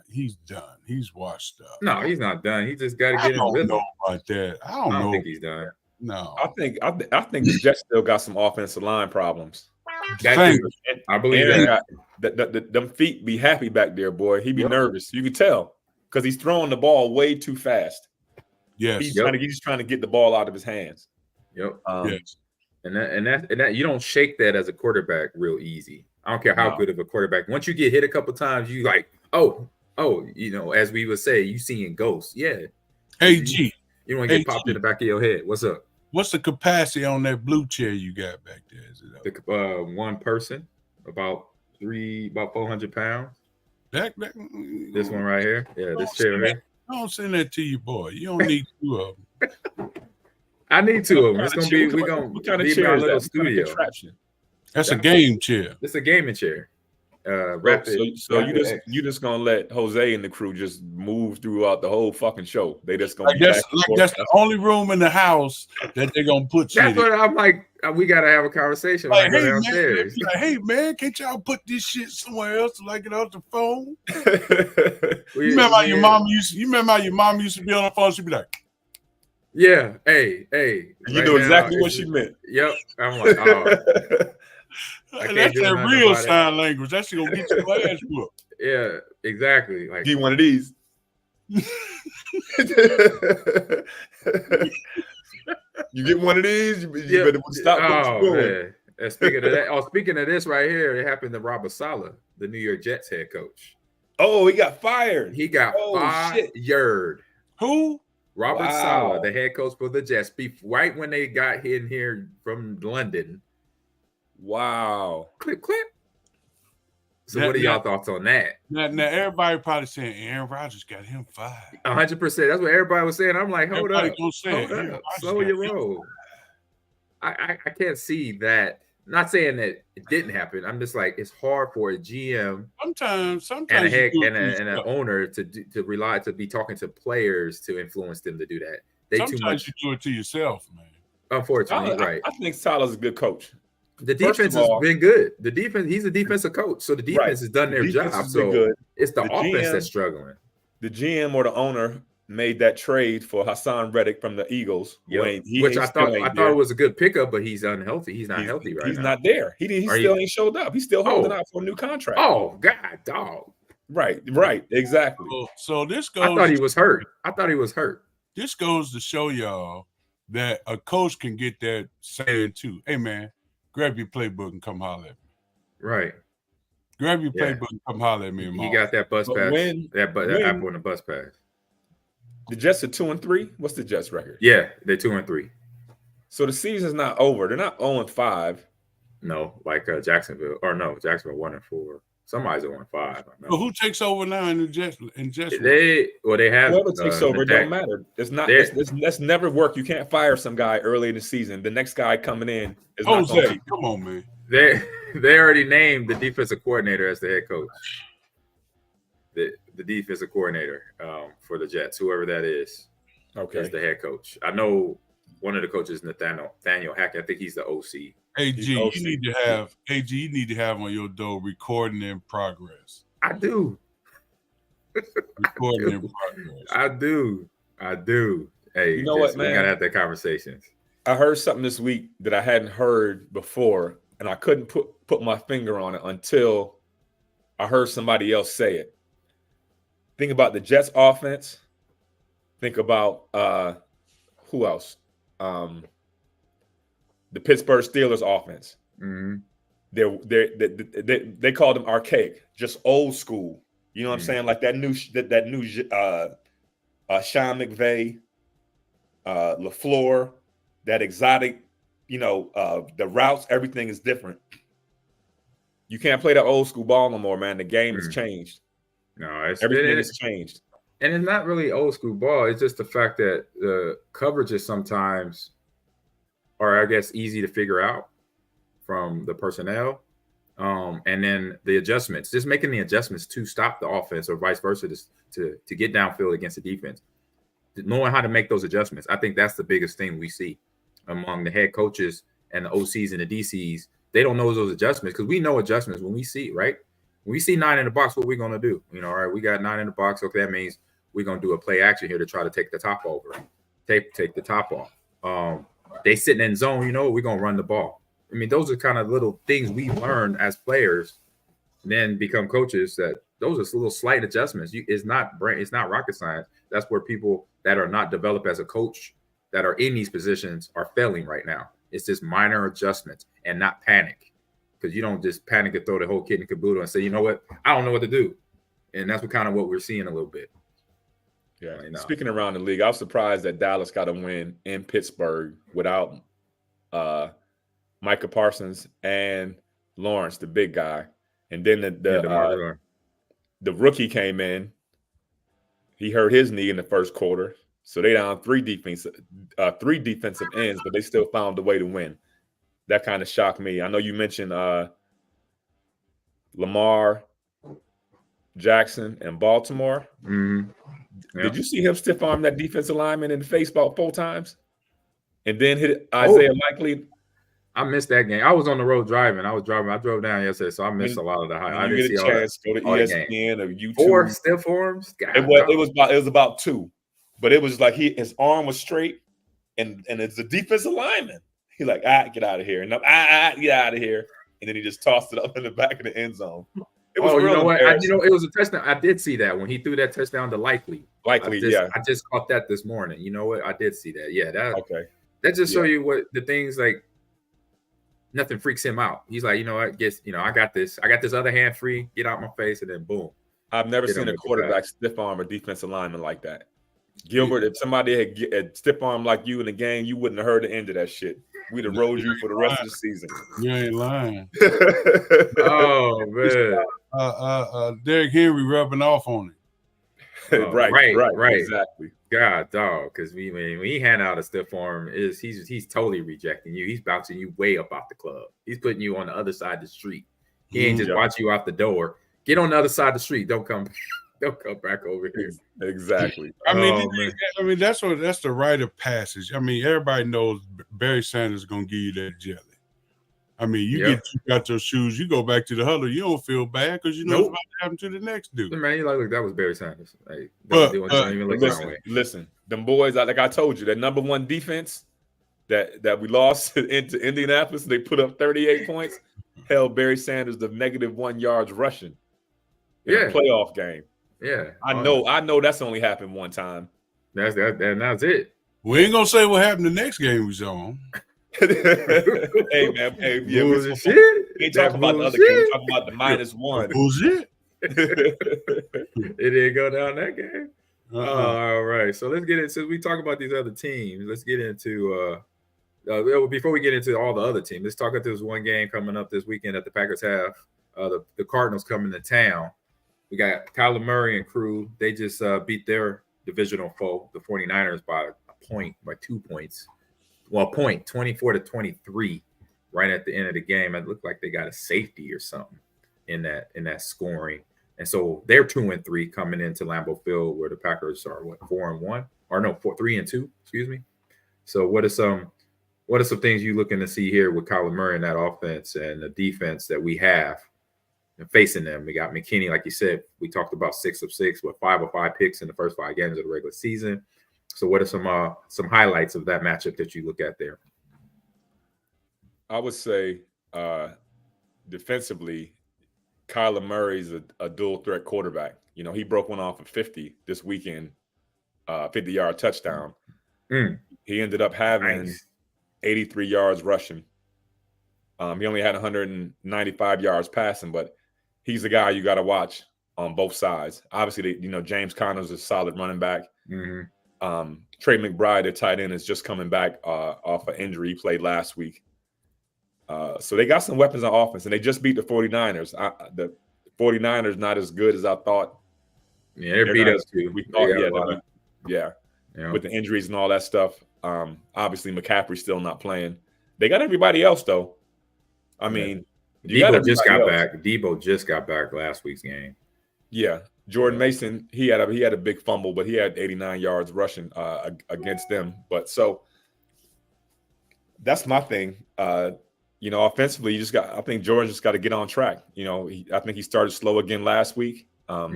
done. He's washed up. No, he's not done. He just got to get in rhythm. I don't know about that. I don't think he's done. No, I think the Jets still got some offensive line problems. I believe that. Them feet be happy back there, boy. He be nervous. You can tell because he's throwing the ball way too fast. Yes, he's trying to get the ball out of his hands. Yep. Yes. And that you don't shake that as a quarterback real easy. I don't care how good of a quarterback. Once you get hit a couple times, you like, oh, you know, as we would say, you seeing ghosts. Yeah. Hey, G. You don't get popped in the back of your head. What's up? What's the capacity on that blue chair you got back there? Is it one person, about 400 pounds. This one right here. Yeah, this chair right here. Don't send that to you, boy. You don't need 2 of them. I need 2 of them. It's gonna be we're gonna be my little studio. That's a game chair. It's a gaming chair. rapid. So you just gonna let Jose and the crew just move throughout the whole fucking show? They just gonna that's the only room in the house that they're gonna put shit. That's what I'm like. We gotta have a conversation when I go downstairs. Hey man, can't y'all put this shit somewhere else like it off the phone? You remember how your mom used to be on the phone? She'd be like, "Yeah, hey." You know exactly what she meant. Yep. I'm like, oh. That's that real sign language. That's gonna get your ass whooped. Yeah, exactly. Like, give one of these. You get one of these, you better stop what you're doing. And speaking of that, speaking of this right here, it happened to Robert Saleh, the New York Jets head coach. Oh, he got fired. He got fired. Who? Robert Saleh, the head coach for the Jets, right when they got in here from London. Wow. Clip. So what are y'all thoughts on that? Now everybody probably saying Aaron Rodgers got him fired. 100%. That's what everybody was saying. I'm like, hold up. Slow your roll. I can't see that. Not saying that it didn't happen. I'm just like, it's hard for a GM sometimes and an owner to be talking to players to influence them to do that. Sometimes you do it to yourself, man. Unfortunately, right. I think Saleh's a good coach. The defense has been good. He's a defensive coach, so the defense has done their job. So it's the offense that's struggling. The GM or the owner made that trade for Hassan Reddick from the Eagles, which I thought it was a good pickup, but he's unhealthy. He's not healthy right now. He's not there. He still ain't showed up. He's still holding out for a new contract. Oh God, dog. Right, exactly. So this goes. I thought he was hurt. This goes to show y'all that a coach can get that saying too. Hey man, grab your playbook and come holler at me. Right. Grab your playbook and come holler at me. He got that bus pass. That Apple on the bus pass. The Jets are 2-3. What's the Jets record? Yeah, they're 2-3. So the season's not over. They're not 0-5. No, like Jacksonville. Or no, Jacksonville 1-4. Somebody's 0-5. But who takes over now in the Jets? They have whoever takes over. It don't matter. It's not. That's never work. You can't fire some guy early in the season. The next guy coming in is not going to. Come on, man. They already named the defensive coordinator as the head coach. The defensive coordinator for the Jets, whoever that is, is the head coach. I know one of the coaches, Nathaniel Hackett. I think he's the OC. AG, you need to have on your door recording in progress. I do. Recording in progress. I do. Hey, you know what, man? We gotta have that conversation. I heard something this week that I hadn't heard before, and I couldn't put my finger on it until I heard somebody else say it. Think about the Jets offense. Think about who else? The Pittsburgh Steelers offense. Mm-hmm. They called them archaic, just old school. You know what I'm saying? Like that new Sean McVay, LaFleur, that exotic. The routes, everything is different. You can't play that old school ball no more, man. The game has changed. No, everything has changed. And it's not really old school ball. It's just the fact that the coverages sometimes are, I guess, easy to figure out from the personnel. And then the adjustments, just making the adjustments to stop the offense or vice versa to get downfield against the defense. Knowing how to make those adjustments. I think that's the biggest thing we see among the head coaches and the OCs and the DCs. They don't know those adjustments because we know adjustments when we see, right? When we see 9 in the box, what we're going to do? All right, we got 9 in the box. Okay, that means we're going to do a play action here to try to take the top over. Take the top off. They sitting in zone, we're going to run the ball. I mean, those are kind of little things we learn as players, then become coaches. That those are little slight adjustments. It's not rocket science. That's where people that are not developed as a coach that are in these positions are failing right now. It's just minor adjustments and not panic, because you don't just panic and throw the whole kid in caboodle and say, you know what, I don't know what to do. And that's what we're seeing a little bit. Yeah. Speaking around the league, I was surprised that Dallas got a win in Pittsburgh without Micah Parsons and Lawrence, the big guy. And then the rookie came in. He hurt his knee in the first quarter. So they down three defensive ends, but they still found a way to win. That kind of shocked me. I know you mentioned Lamar Jackson, and Baltimore. Mm-hmm. Yep. Did you see him stiff arm that defensive lineman in the face about 4 times? And then hit Isaiah Likely. I missed that game. I was on the road driving. I drove down yesterday, so I missed a lot of the high. I didn't see all that. Go to ESPN or YouTube. 4 stiff arms. It was about 2, but it was like his arm was straight, and it's a defensive lineman. He like get out of here, and get out of here, and then he just tossed it up in the back of the end zone. It was you know what? It was a touchdown. I did see that when he threw that touchdown to Likely. I just caught that this morning. You know what? I did see that. Yeah, that just show you what the things like. Nothing freaks him out. He's like, you know what? I got this. I got this other hand free. Get out my face, and then boom. I've never seen a quarterback stiff arm a defensive lineman like that. Gilbert, if somebody had stiff arm like you in the game, you wouldn't have heard the end of that shit. We'd have rode you for the rest of the season. You ain't lying. Oh man. Derrick Henry rubbing off on it. Right. Exactly. God, dog, because when he hand out a stiff arm, he's totally rejecting you. He's bouncing you way up off the club. He's putting you on the other side of the street. He ain't just watching you out the door. Get on the other side of the street. Don't come back over here. Exactly. I mean, that's the rite of passage. I mean, everybody knows Barry Sanders is gonna give you that jelly. I mean, you got your shoes, you go back to the huddle, you don't feel bad because you know what's about to happen to the next dude. Man, you look, that was Barry Sanders. Like, listen, them boys, like I told you, that number 1 defense that we lost into Indianapolis, they put up 38 points, held Barry Sanders to -1 yards rushing in a playoff game. Yeah. I know that's only happened one time. That's it. We ain't gonna say what happened the next game we was on. Hey man, we ain't talking about the other game. We're talking about the -1. Bullshit. It didn't go down that game. All right, so let's get into. Since we talk about these other teams, let's get into. Before we get into all the other teams, let's talk about this one game coming up this weekend that the Packers have. The Cardinals coming to town. We got Kyler Murray and crew. They just beat their divisional foe, the 49ers, by 2 points. Well, 24-23, right at the end of the game. It looked like they got a safety or something in that scoring. And so they're 2-3 coming into Lambeau Field, where the Packers are 4-1, or no, 3-2. Excuse me. So what are some things you looking to see here with Kyler Murray and that offense and the defense that we have and facing them? We got McKinney, like you said. We talked about 6 of 6 with 5 of 5 picks in the first 5 games of the regular season. So what are some highlights of that matchup that you look at there? I would say defensively, Kyler Murray's a dual threat quarterback. You know, he broke one off of 50 this weekend, 50-yard touchdown. He ended up having 83 yards rushing. He only had 195 yards passing, but he's the guy you got to watch on both sides. Obviously, James Conner's a solid running back. Trey McBride, their tight end, is just coming back off an injury. He played last week. So they got some weapons on offense, and they just beat the 49ers. The 49ers not as good as I thought. Yeah, they beat us too. We thought, with the injuries and all that stuff. Obviously, McCaffrey's still not playing. They got everybody else, though. I mean, Debo just got back. Debo just got back last week's game. Yeah. Jordan Mason, he had a big fumble, but he had 89 yards rushing against them. But so that's my thing. Offensively, I think George just got to get on track. I think he started slow again last week. But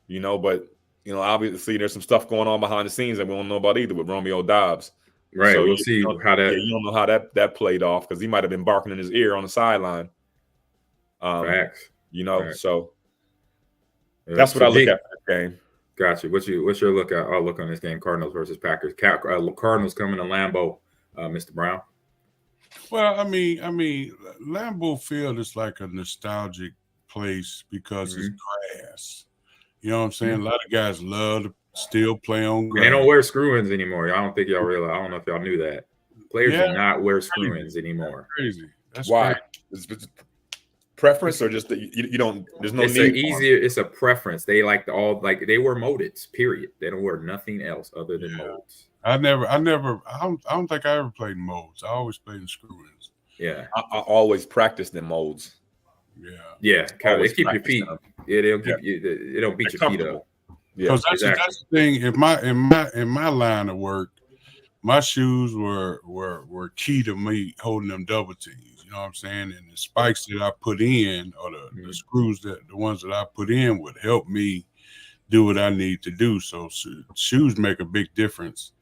obviously there's some stuff going on behind the scenes that we don't know about either with Romeo Dobbs. Right. So we'll see how that. You don't know how that played off because he might have been barking in his ear on the sideline. Facts. So. That's what I look at for this game. Gotcha. What's your look at? I'll look on this game: Cardinals versus Packers. Cardinals coming to Lambeau, Mr. Brown. Well, I mean, Lambeau Field is like a nostalgic place because it's grass. You know what I'm saying? A lot of guys love to still play on grass. They don't wear screw-ins anymore. I don't think y'all realize. I don't know if y'all knew that. Players do not wear screw-ins anymore. Crazy. That's why. Crazy. Preference or just that you don't? There's no need. It's a preference. They they wear moldeds. Period. They don't wear nothing else other than molds. I don't think I ever played in molds. I always played in screw-ins. Yeah. I always practiced in molds. Yeah. They keep your feet. Yeah, they'll keep you. They don't beat your feet up. Yeah, because that's the thing. In my line of work, my shoes were key to me holding them double tees. You know what I'm saying? And the spikes that I put in, or the screws the ones that I put in, would help me do what I need to do. So shoes make a big difference.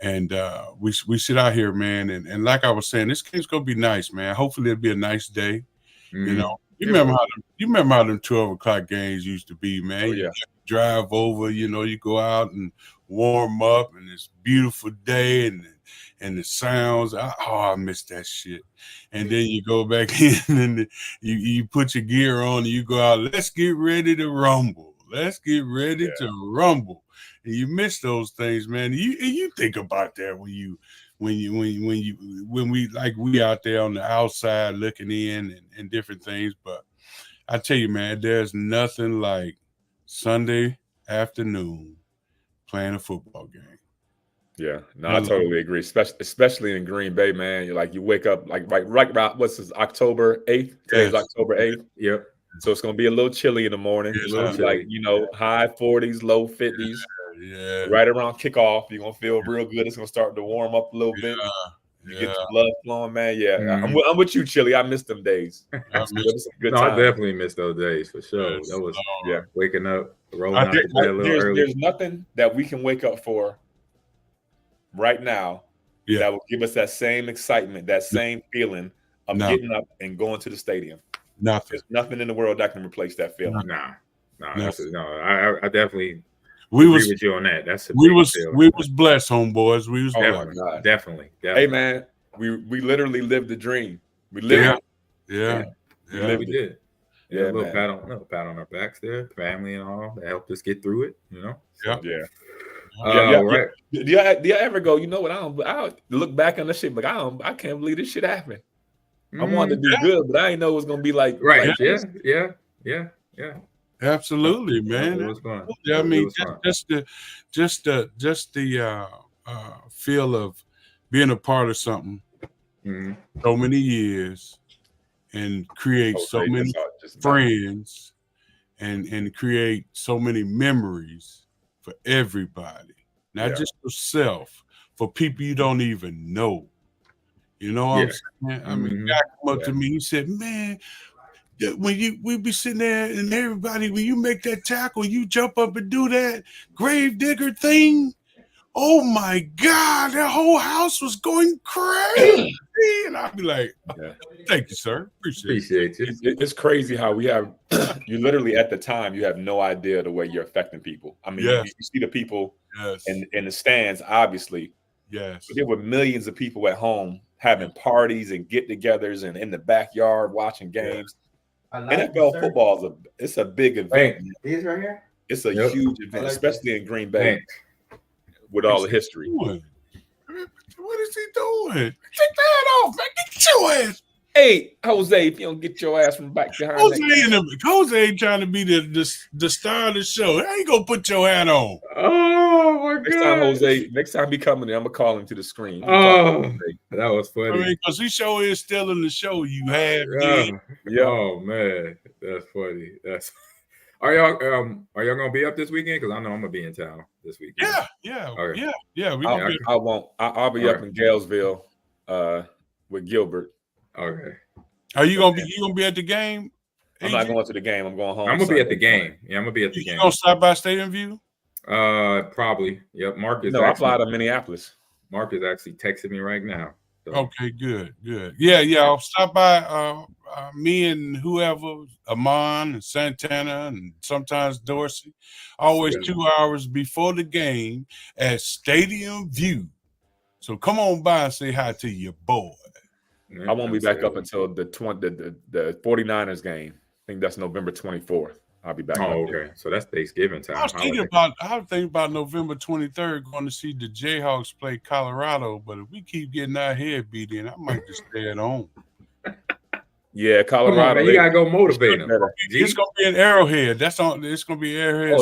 And we sit out here, man, and like I was saying, this game's gonna be nice, man. Hopefully it'll be a nice day. You know, you remember how them 12 o'clock games used to be, man. You drive over, you know, you go out and warm up, and it's a beautiful day, and the sounds. I miss that shit. And then you go back in and you put your gear on and you go out. Let's get ready to rumble. Let's get ready to rumble. And you miss those things, man. You think about that when we out there on the outside looking in and different things. But I tell you, man, there's nothing like Sunday afternoon playing a football game. Yeah, no, I totally agree. Especially in Green Bay, man. You wake up right about October 8th. Today's October 8th. Yep. So it's gonna be a little chilly in the morning. It's gonna be high 40s, low 50s. Yeah. Right around kickoff, you're gonna feel real good. It's gonna start to warm up a little bit. You get the blood flowing, man. Yeah, I'm with you, Chili. I miss them days. I definitely miss those days for sure. That was waking up, rolling out of bed a little early. There's nothing that we can wake up for right now that will give us that same excitement, that same feeling of getting up and going to the stadium. Nothing. There's nothing in the world that can replace that feeling. I definitely agree with you on that. That's we was blessed, homeboys. We was blessed. Definitely. Hey man, we literally lived the dream. We lived it. We did. Yeah, a little pat on our backs there, family and all that helped us get through it. You know. Right. Do you ever go? You know what? I look back on this shit, like I can't believe this shit happened. I wanted to do good, but I didn't know it was gonna be like Yeah. Absolutely, man. I mean, just the feel of being a part of something so many years and create so many friends and create so many memories for everybody, not just yourself, for people you don't even know. You know what I'm saying? I mean, guy come up to me, he said, man, we be sitting there and everybody, when you make that tackle, you jump up and do that grave digger thing. Oh my God, that whole house was going crazy. And I'd be like, thank you, sir. Appreciate you. It's crazy how we have, you literally at the time, you have no idea the way you're affecting people. I mean, you see the people in the stands, obviously. Yes. But there were millions of people at home having parties and get-togethers and in the backyard watching games. NFL football it's a big event. These right here? It's a huge event, especially in Green Bay with all the history. What is he doing? Take that off, man. Get your ass. Hey, Jose, if you don't get your ass from back behind. Jose ain't trying to be the star of the show. How you gonna put your hat on? Oh my God! Next time he coming in, I'm gonna call him to the screen. Oh, that was funny. I mean, because he sure is still in the show. You have, Oh man, that's funny. Are y'all gonna be up this weekend? Because I know I'm gonna be in town this weekend. Yeah. I'll be up in Galesville with Gilbert. Okay. Are you gonna be at the game? I'm not going to the game. I'm going home. I'm gonna be at the game. Yeah, I'm gonna be at the game. You gonna stop by Stadium View? Probably. Yep. Mark is. I fly to Minneapolis. Mark is actually texting me right now. So. Okay, good. Yeah. I'll stop by. Me and whoever, Amon and Santana, and sometimes Dorsey. Always 2 hours before the game at Stadium View. So come on by and say hi to your boy. I won't be back up until the 49ers game. I think that's November 24th. I'll be back. Oh, okay. So that's Thanksgiving time. I was thinking about November 23rd going to see the Jayhawks play Colorado, but if we keep getting our head beat in, I might just stay at home. Yeah, Colorado. Come on, man, you gotta go motivate them. It's gonna be an Arrowhead. It's gonna be Arrowhead.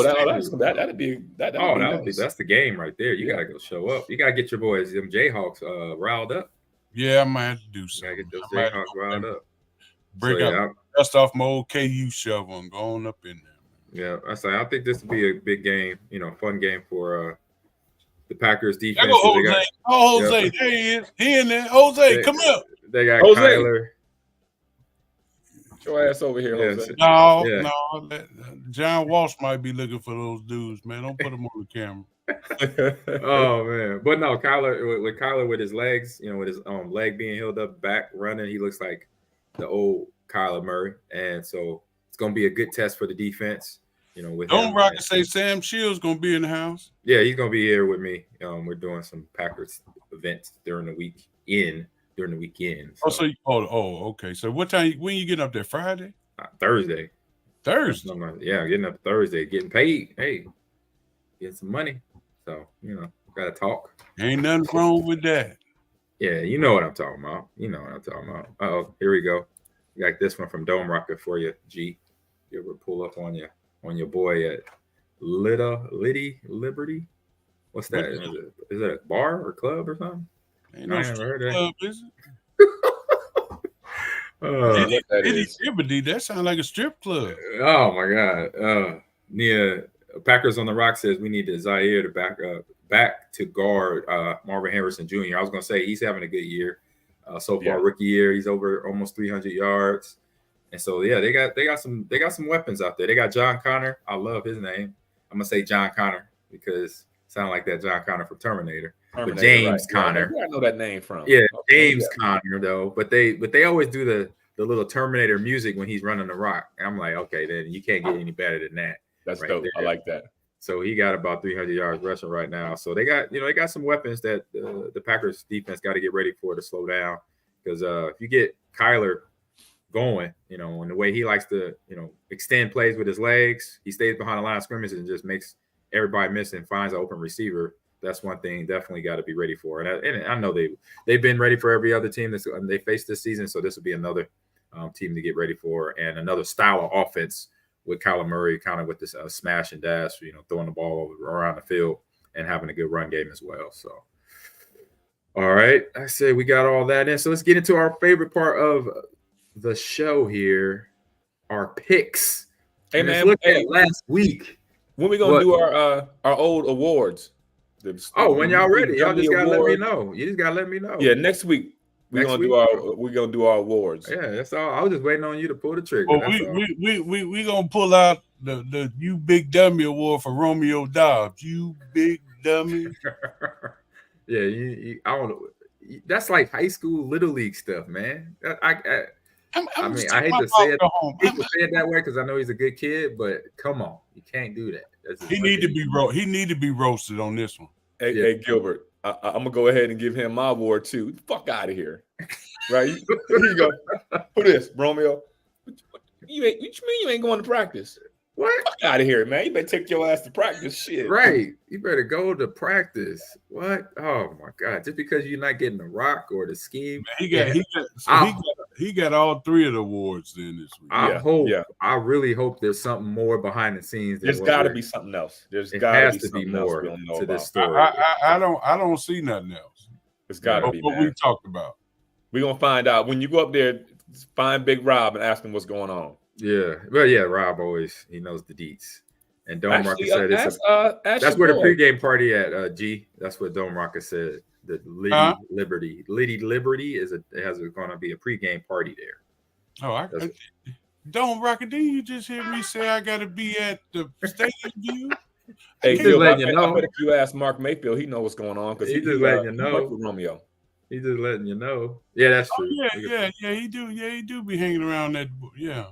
That'd be that's the game right there. You gotta go show up. You gotta get your boys, them Jayhawks, riled up. Yeah, I might have to do something. You gotta get those Jayhawks riled up. Break out dust off my old KU shovel and go on up in there. Yeah, I think this will be a big game. Fun game for the Packers defense. There go Jose. Jose, there he is. He in there. Jose, come up. They got Jose. Kyler. Get your ass over here, Jose. No. John Walsh might be looking for those dudes, man. Don't put them on the camera. Oh man, but no, Kyler with his legs, with his leg being healed up, back running, he looks like the old Kyler Murray, and so it's gonna be a good test for the defense. With Don't Rocket say Sam Shields gonna be in the house. Yeah, he's gonna be here with me. We're doing some Packers events during the weekend. So. Okay. So what time? When you getting up there? Friday? Thursday. Yeah, getting up Thursday, getting paid. Hey, getting some money. So gotta talk. Ain't nothing wrong with that. Yeah, you know what I'm talking about. Oh, here we go. We got this one from Dome Rocket for you, G. You ever pull up on your boy at Liberty? What's that? Is it a bar or club or something? Ain't no strip club, is it? Liberty, that sounds like a strip club. Oh my God. Packers on the Rock says we need Zaire to back to guard Marvin Harrison Jr. I was gonna say he's having a good year so far. Rookie year, he's over almost 300 yards, and so they got some weapons out there. They got John Connor. I love his name. I'm gonna say John Connor because it sounds like that John Connor from Terminator. But James Connor. Where I know that name from? Yeah, James Connor though. But they always do the little Terminator music when he's running the rock. And I'm like, okay, then you can't get any better than that. That's right dope. There. I like that. So he got about 300 yards rushing right now. So they got some weapons that the Packers defense got to get ready for to slow down. Because if you get Kyler going, and the way he likes to, extend plays with his legs, he stays behind the line of scrimmage and just makes everybody miss and finds an open receiver. That's one thing definitely got to be ready for. And I know they've been ready for every other team they faced this season. So this will be another team to get ready for, and another style of offense with Kyler Murray, kind of with this smash and dash, throwing the ball around the field and having a good run game as well. So, all right, I say we got all that in. So let's get into our favorite part of the show here, our picks. Hey man, look at last week. When we gonna do our old awards? When y'all ready, y'all just gotta let me know. You just gotta let me know. Yeah, next week we're gonna do our awards. Yeah, that's all. I was just waiting on you to pull the trigger. Well, we gonna pull out the You Big Dummy Award for Romeo Dobbs. You big dummy. Yeah, I don't know. That's like high school little league stuff, man. I hate to say it that way because I know he's a good kid, but come on, you can't do that. He need to be roasted on this one. Hey Gilbert, I'm gonna go ahead and give him my award too. Get the fuck out of here, right? Here you go. Who this, Romeo? What you mean you ain't going to practice? What? Fuck out of here, man! You better take your ass to practice. Shit. Right. You better go to practice. What? Oh my God! Just because you're not getting the rock or the scheme. Man, he got all three of the awards then this week. I really hope there's something more behind the scenes. There's got to be something else. There's got to be more to this story. I don't see nothing else. It's got to be. What we talked about. We're gonna find out when you go up there. Find Big Rob and ask him what's going on. Yeah, well, yeah, Rob he knows the deets. And Dome Rocket said that's where the pregame party at G. That's what Dome Rocket said. The Liddy Liberty is going to be a pregame party there. Oh, Dome Rocket, didn't you just hear me say I got to be at the stadium view? Hey, Phil, letting you know. If you ask Mark Mayfield, he knows what's going on because he's just letting you know. With Romeo. He's just letting you know. Yeah, that's true. Yeah, he do be hanging around that. Yeah.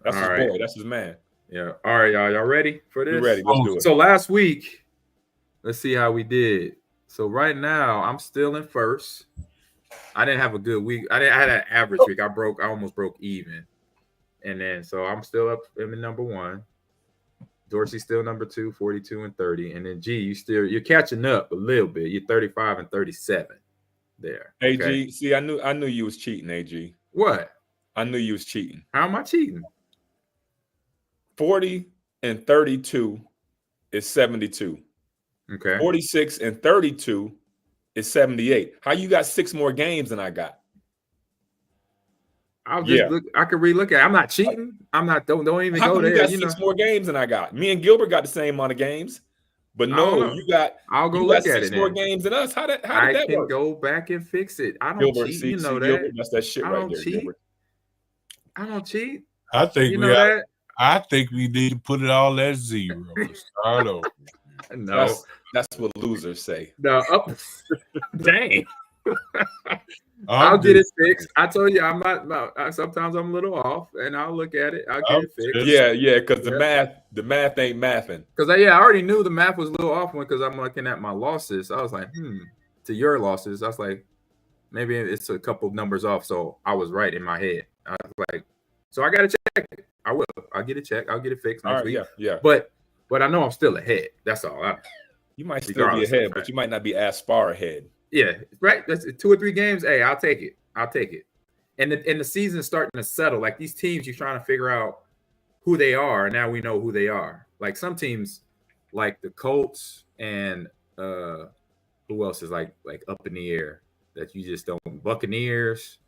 That's his boy. That's his man. Yeah. All right, y'all ready for this? We're ready. Let's do it. So last week, let's see how we did. So right now, I'm still in first. I didn't have a good week. I had an average week. I almost broke even. And then so I'm still up in number one. Dorsey's still number 2, 42 and 30. And then G, you're catching up a little bit. You're 35 and 37 there. AG, okay? See, I knew you was cheating, AG. What? I knew you was cheating. How am I cheating? 40 and 32 is 72. Okay. 46 and 32 is 78. How you got 6 more games than I got? I'll just look. I can relook at it. I'm not cheating. I'm not. Don't even How go come there. you got 6 more games than I got? Me and Gilbert got the same amount of games, but no, you got. I'll go you look got at 6 it. more Then. games than us. How did that I can work? go back and fix it. I don't Gilbert, cheat. see, You know that. Gilbert, that's that shit I right don't there, cheat. Gilbert. I don't cheat. I think you know that. I think we need to put it all at 0. Start over. No, that's what losers say. No, dang. I'll get it fixed. I told you I'm not. Sometimes I'm a little off, and I'll look at it. I'll get it fixed. Yeah, because the math ain't mathing. Because I already knew the math was a little off because I'm looking at my losses. I was like, to your losses. I was like, maybe it's a couple numbers off. So I was right in my head. I was like, so I got to check it. I will. I'll get it checked. I'll get it fixed next week. Yeah. But I know I'm still ahead. That's all. You might still be ahead, but you might not be as far ahead. Yeah, right. That's 2 or 3 games. Hey, I'll take it. And the season's starting to settle. Like these teams, you're trying to figure out who they are. And now we know who they are. Like some teams, like the Colts and who else is like up in the air that you just don't. Buccaneers,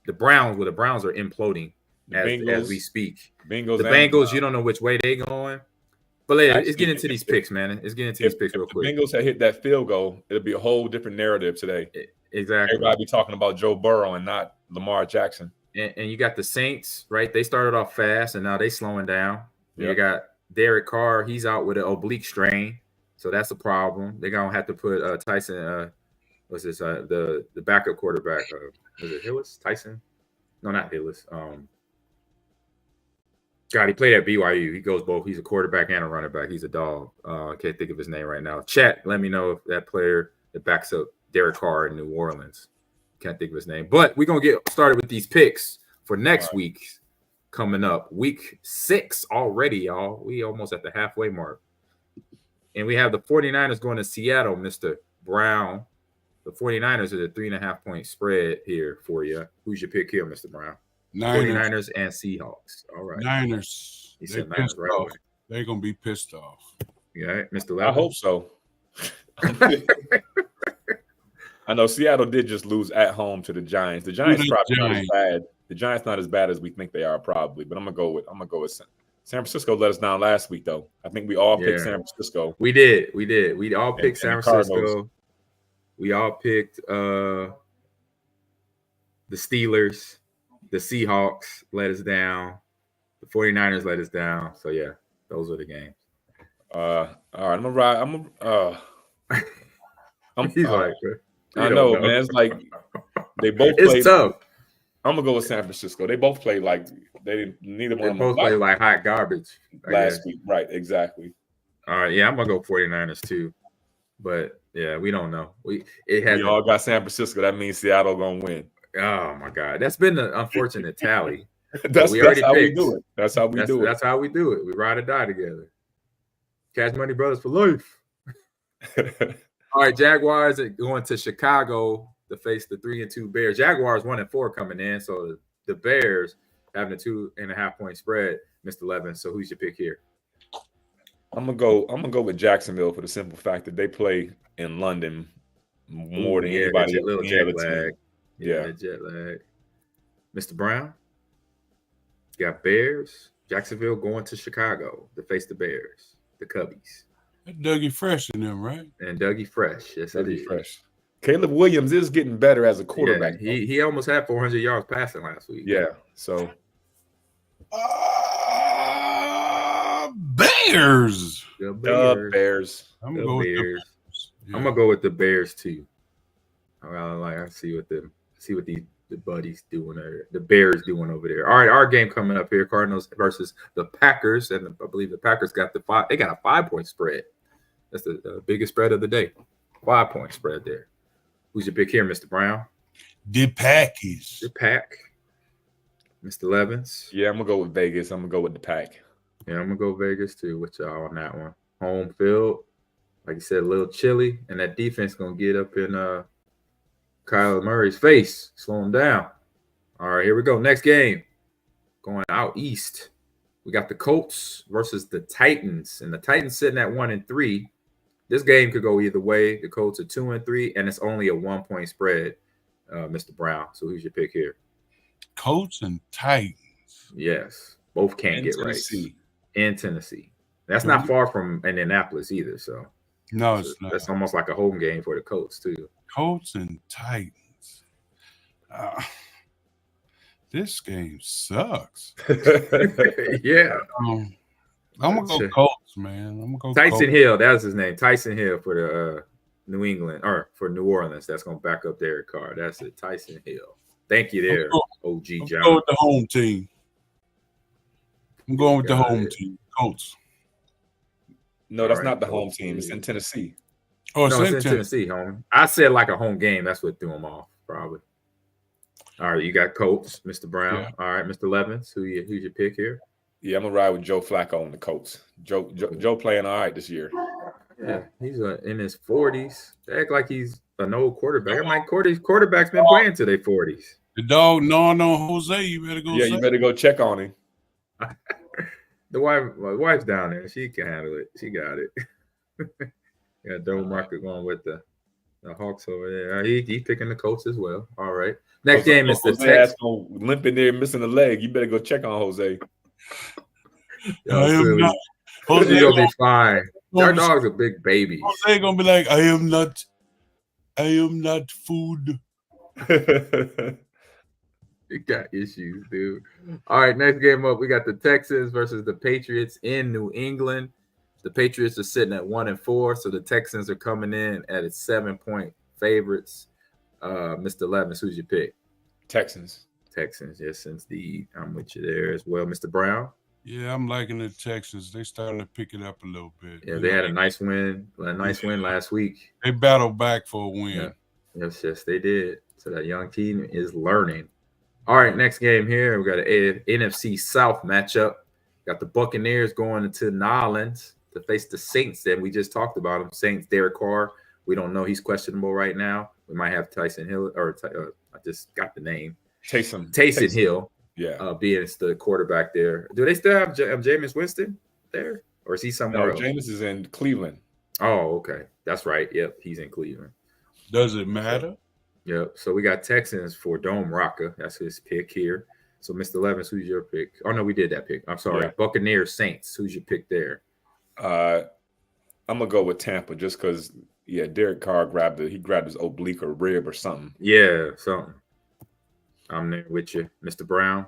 the Browns. Well, the Browns are imploding as we speak. The Bengals, you don't know which way they're going. But let's get into these picks, man. Let's get into these picks real quick. If the Bengals had hit that field goal, it'll be a whole different narrative today. Exactly. Everybody be talking about Joe Burrow and not Lamar Jackson. And you got the Saints, right? They started off fast, and now they slowing down. Yep. You got Derek Carr. He's out with an oblique strain, so that's a problem. They're going to have to put Tyson what's this? The backup quarterback. Was it Hillis? Tyson? No, not Hillis. God, he played at BYU. He goes both. He's a quarterback and a running back. He's a dog. I can't think of his name right now. Chat, let me know if that player that backs up Derek Carr in New Orleans. Can't think of his name. But we're going to get started with these picks for next week coming up. Week 6 already, y'all. We almost at the halfway mark. And we have the 49ers going to Seattle, Mr. Brown. The 49ers are the 3.5-point spread here for you. Who's your pick here, Mr. Brown? 49ers and Seahawks. All right. Niners. He said Niners right away. They're going to be pissed off. Yeah, Mr. Levin. I hope so. I know Seattle did just lose at home to the Giants. The Giants probably not as bad. The Giants not as bad as we think they are, probably. But I'm gonna go with San Francisco. Let us down last week, though. I think we all picked San Francisco. We did. We all picked San Francisco. We all picked the Steelers. The Seahawks let us down. The 49ers let us down. So yeah, those are the games. All right, I'm gonna ride. He's like. I know, man. It's like they both played. It's tough. I'm gonna go with San Francisco. They both played like neither one of them both played like hot garbage last week. Right, exactly. All right, yeah, I'm gonna go 49ers too. But yeah, we don't know. We all got San Francisco. That means Seattle gonna win. Oh my God, that's been an unfortunate tally. That's how we do it. That's how we do it. That's how we do it. We ride or die together. Cash Money Brothers for life. All right, Jaguars are going to Chicago to face the 3-2 Bears. Jaguars 1-4 coming in, so the Bears having a 2.5-point spread. Mr. Levin. So who's your pick here? I'm gonna go with Jacksonville for the simple fact that they play in London more than anybody else. Little jet lag. Yeah, jet lag. Mr. Brown, you got Bears. Jacksonville going to Chicago to face the Bears, the Cubbies. Dougie Fresh in them, right? And Dougie Fresh. Yes, Dougie Fresh. Caleb Williams is getting better as a quarterback. Yeah, he almost had 400 yards passing last week. Yeah, so. Bears. The Bears. I'm going to go with the Bears. Yeah. I'm going to go with the Bears, too. I see what the buddies doing there, the Bears doing over there. All right, our game coming up here: Cardinals versus the Packers, and I believe the Packers got a 5-point spread. That's the biggest spread of the day. 5-point spread there. Who's your pick here, Mr. Brown? The Packies. The Pack. Mr. Levins. Yeah, I'm gonna go with Vegas. I'm gonna go with the Pack. Yeah, I'm gonna go Vegas too with y'all on that one. Home field, like you said, a little chilly, and that defense gonna get up in Kyler Murray's face, slow him down. All right, here we go. Next game, going out east. We got the Colts versus the Titans, and the Titans sitting at 1-3. This game could go either way. The Colts are 2-3, and it's only a 1-point spread, Mr. Brown. So who's your pick here? Colts and Titans. Yes, both can't get right. In Tennessee. That's not far from Indianapolis either. So no, it's not. That's almost like a home game for the Colts too. Colts and Titans. This game sucks. Yeah. I'm gonna go Colts, man. I'm gonna go Tyson Colts. Hill. That was his name. Tyson Hill for the New England or for New Orleans. That's gonna back up Derek Carr. That's it. Tyson Hill. Thank you there, OG John. I'm going with the home team. I'm going with the home team. Colts. No, that's not the home team. It's in Tennessee. Oh, it's in Tennessee, homie. I said like a home game. That's what threw him off, probably. All right, you got Colts, Mr. Brown. Yeah. All right, Mr. Levins, who's your pick here? Yeah, I'm gonna ride with Joe Flacco on the Colts. Joe playing all right this year. Yeah, he's in his 40s. They act like he's an old quarterback. I'm like, quarterback's been playing to their 40s. The dog gnawing on Jose. You better go. Yeah, you better go check on him. My wife's down there. She can handle it. She got it. Got Dome Market going with the Hawks over there. He's picking the Colts as well. All right. Next game is the Texans. Limping there, missing a leg. You better go check on Jose. Jose gonna be fine. Our dog's a big baby. Jose gonna be like, I am not food. You got issues, dude. All right, next game up, we got the Texans versus the Patriots in New England. The Patriots are sitting at 1-4, so the Texans are coming in at its 7-point favorites. Mr. Levins, who's your pick? Texans, yes, indeed. I'm with you there as well. Mr. Brown? Yeah, I'm liking the Texans. They starting to pick it up a little bit. Yeah, they had a nice win last week. They battled back for a win. Yeah. Yes, they did. So that young team is learning. All right, next game here. We got an NFC South matchup. Got the Buccaneers going into New Orleans to face the Saints. And we just talked about them. Saints, Derek Carr. We don't know. He's questionable right now. We might have Tyson Hill, I just got the name. Taysom Hill. Yeah. Being the quarterback there. Do they still have Jameis Winston there? Or is he somewhere else? Jameis is in Cleveland. Oh, okay. That's right. Yep, he's in Cleveland. Does it matter? Yep. So we got Texans for Dome Rocca. That's his pick here. So, Mr. Levins, who's your pick? Oh, no, we did that pick. I'm sorry. Yeah. Buccaneers, Saints. Who's your pick there? I'm going to go with Tampa just because, Derek Carr grabbed his oblique or rib or something. Yeah, something. I'm there with you. Mr. Brown?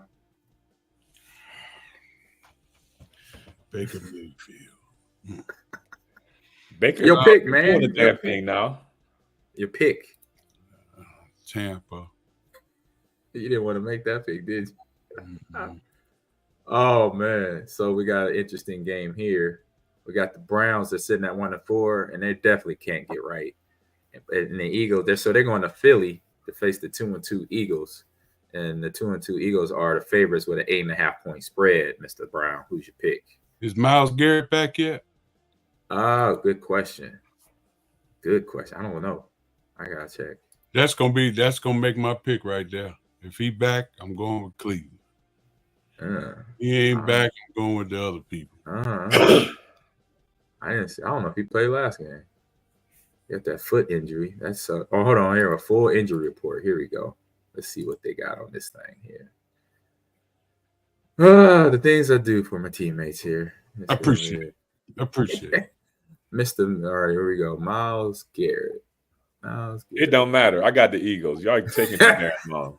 Baker Mayfield. Baker. Your pick, man. The damn thing now. Your pick. Tampa. You didn't want to make that pick, did you? Mm-hmm. Oh, man. So we got an interesting game here. We got the Browns that's sitting at 1-4, and they definitely can't get right. And the Eagles, they're going to Philly to face the 2-2 Eagles. And the 2-2 Eagles are the favorites with an 8.5-point spread. Mr. Brown, who's your pick? Is Myles Garrett back yet? Good question. I don't know. I gotta check. That's gonna make my pick right there. If he back, I'm going with Cleveland. He ain't back, I'm going with the other people. I don't know if he played last game. He got that foot injury. That's hold on here. A full injury report. Here we go. Let's see what they got on this thing here. The things I do for my teammates here. I appreciate it. Mr. All right, here we go. Myles Garrett. It don't matter. I got the Eagles. Y'all taking too damn long.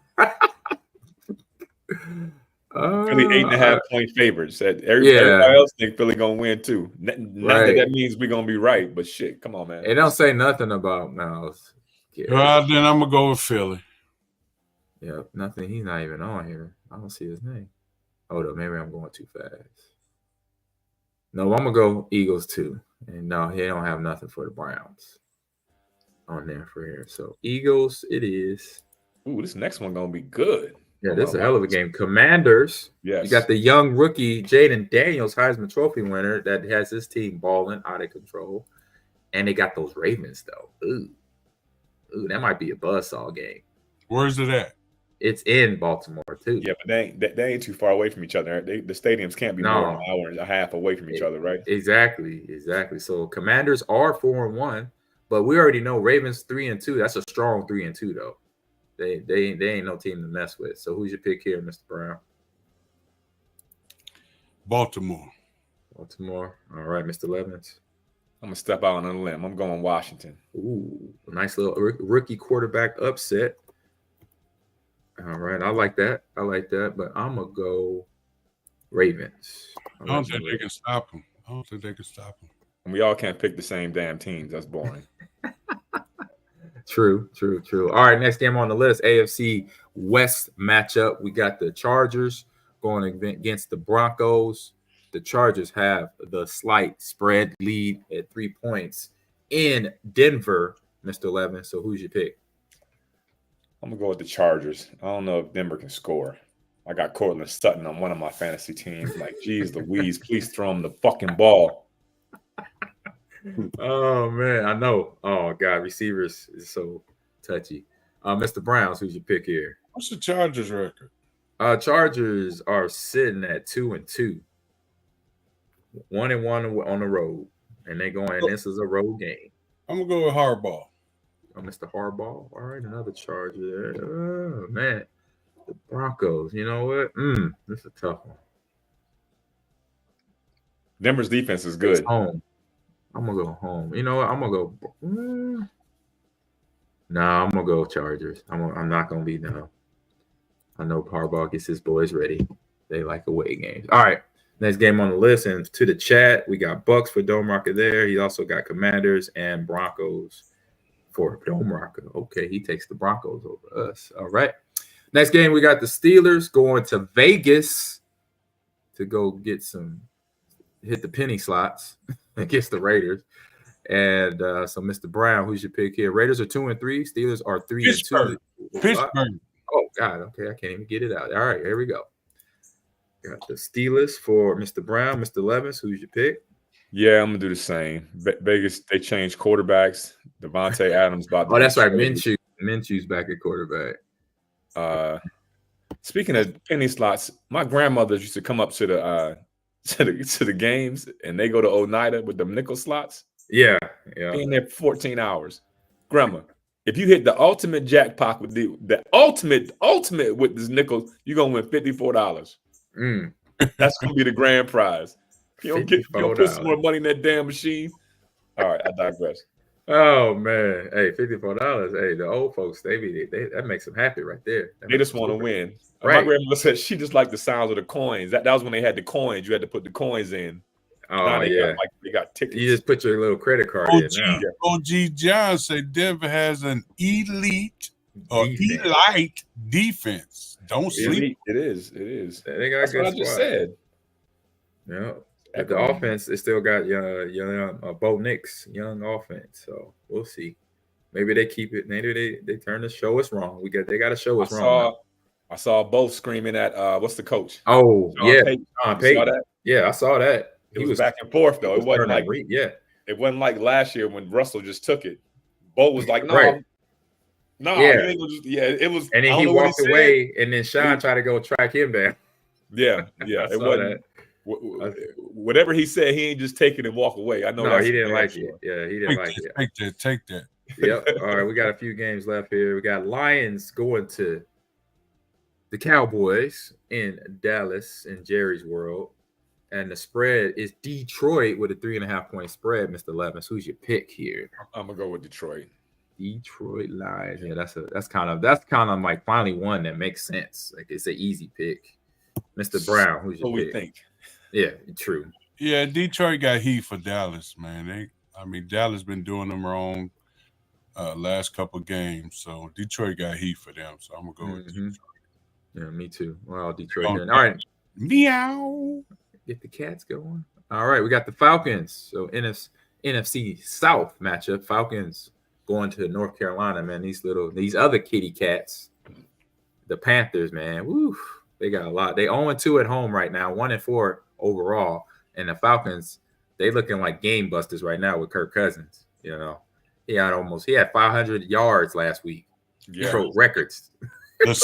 Philly 8.5-point favorites. Everybody else think Philly gonna win too. Not that means we're gonna be right, but shit, come on, man. It don't say nothing about Myles Garrett. Well, then I'm gonna go with Philly. Yeah, nothing. He's not even on here. I don't see his name. Hold up, maybe I'm going too fast. No, I'm gonna go Eagles too. And no, he don't have nothing for the Browns on there for here. So Eagles, it is. Ooh, this next one gonna be good. Yeah, this is a hell of a game. Commanders. Yes. You got the young rookie Jaden Daniels, Heisman Trophy winner, that has his team balling out of control. And they got those Ravens though. Ooh, that might be a buzzsaw game. Where's it at? It's in Baltimore too. Yeah, but they ain't too far away from each other. The stadiums can't be more than an hour and a half away from each other, right? Exactly. So Commanders are 4-1, but we already know Ravens 3-2. That's a strong 3-2 though. They ain't no team to mess with. So who's your pick here, Mr. Brown? Baltimore. All right, Mr. Levens. I'm gonna step out on a limb. I'm going Washington. Ooh, a nice little rookie quarterback upset. All right, I like that. But I'm gonna go Ravens. I don't think they can stop them. And we all can't pick the same damn teams. That's boring. True. All right, next game on the list, AFC West matchup. We got the Chargers going against the Broncos. The Chargers have the slight spread lead at 3 points in Denver, Mr. Levin. So who's your pick? I'm gonna go with the Chargers. I don't know if Denver can score. I got Cortland Sutton on one of my fantasy teams. Like, geez Louise, please throw him the fucking ball. Oh man, I know. Oh god, receivers is so touchy. Mr. Browns, who's your pick here? What's the Chargers record? Chargers are sitting at 2-2. 1-1 on the road, and they going. And this is a road game. I'm gonna go with Harbaugh. Oh, Mr. Harbaugh. All right, another Charger. Oh man, the Broncos. You know what? This is a tough one. Denver's defense is good. It's home. I'm gonna go home. You know what? I'm gonna go. Nah, I'm gonna go Chargers. I'm not gonna be no. I know Harbaugh gets his boys ready. They like away games. All right, next game on the list, and to the chat, we got Bucks for Dome Rocker there. He also got Commanders and Broncos for Dome Rocker. Okay, he takes the Broncos over us. All right, next game we got the Steelers going to Vegas to go get hit the penny slots against the Raiders. And so, Mr. Brown, who's your pick here? Raiders are 2-3. Steelers are 3-2. Pittsburgh. Oh God, okay, I can't even get it out. All right, here we go. Got the Steelers for Mr. Brown. Mr. Levins, who's your pick? Yeah, I'm gonna do the same. Vegas, they changed quarterbacks. Devontae Adams about to. Oh, that's right. Minshew's back at quarterback. Speaking of penny slots, my grandmothers used to come up to the games, and they go to Oneida with them nickel slots. Yeah. Being there for 14 hours. Grandma, if you hit the ultimate jackpot with the ultimate with this nickel, you're gonna win $54. That's gonna be the grand prize. You don't put some more money in that damn machine. All right, I digress. Oh man, hey, $54. Hey, the old folks, they that makes them happy right there. They just want to win. Right. My grandmother said she just liked the sounds of the coins. That was when they had the coins. You had to put the coins in. Oh yeah, they got tickets. You just put your little credit card in. Now. OG John said Denver has an elite defense. Don't sleep. It is. They got That's good what I just said. Yeah. But the offense, it still got young Bo Nix, young offense. So we'll see. Maybe they keep it. Maybe they turn to show us wrong. They got to show us wrong. I saw both screaming at what's the coach? Oh Sean Payton. Saw that? Yeah, I saw that. He was back and forth though. It wasn't like It wasn't like last year when Russell just took it. Bo was like, no, right. No, it was. And then he walked away, and then Sean tried to go track him down. Yeah, it wasn't. Whatever he said, he ain't just take it and walk away. I know. No, he didn't like it. Yeah, he didn't like it. Take that. Yep. All right, we got a few games left here. We got Lions going to the Cowboys in Dallas in Jerry's world. And the spread is Detroit with a 3.5-point spread. Mr. Levins, who's your pick here? I'm gonna go with Detroit. Detroit Lions. Yeah, that's kind of like finally one that makes sense. Like it's an easy pick. Mr. Brown, who's your pick? What we think? Yeah, true. Yeah, Detroit got heat for Dallas, man. Dallas been doing them wrong last couple games, so Detroit got heat for them. So I'm gonna go with Detroit. Yeah, me too. Well, Detroit. All right, meow. Get the cats going. All right, we got the Falcons. So NFC South matchup. Falcons going to North Carolina, man. These other kitty cats, the Panthers, man. Woo, they got a lot. They 0-2 at home right now, 1-4 overall. And the Falcons, they looking like game busters right now with Kirk Cousins. You know, he had 500 yards last week. Yeah. He broke records. Kirk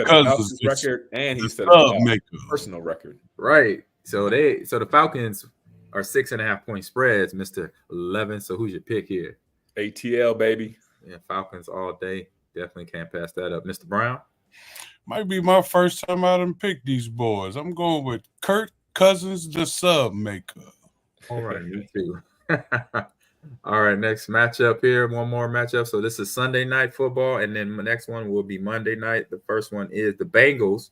Cousins record, and he said a personal record. Right. So the Falcons are 6.5-point spreads, Mr. 11. So who's your pick here? ATL, baby. Yeah, Falcons all day. Definitely can't pass that up. Mr. Brown? Might be my first time out and pick these boys. I'm going with Kirk Cousins, the sub maker. All right, me too. All right, next matchup here. One more matchup. So this is Sunday night football, and then the next one will be Monday night. The first one is the Bengals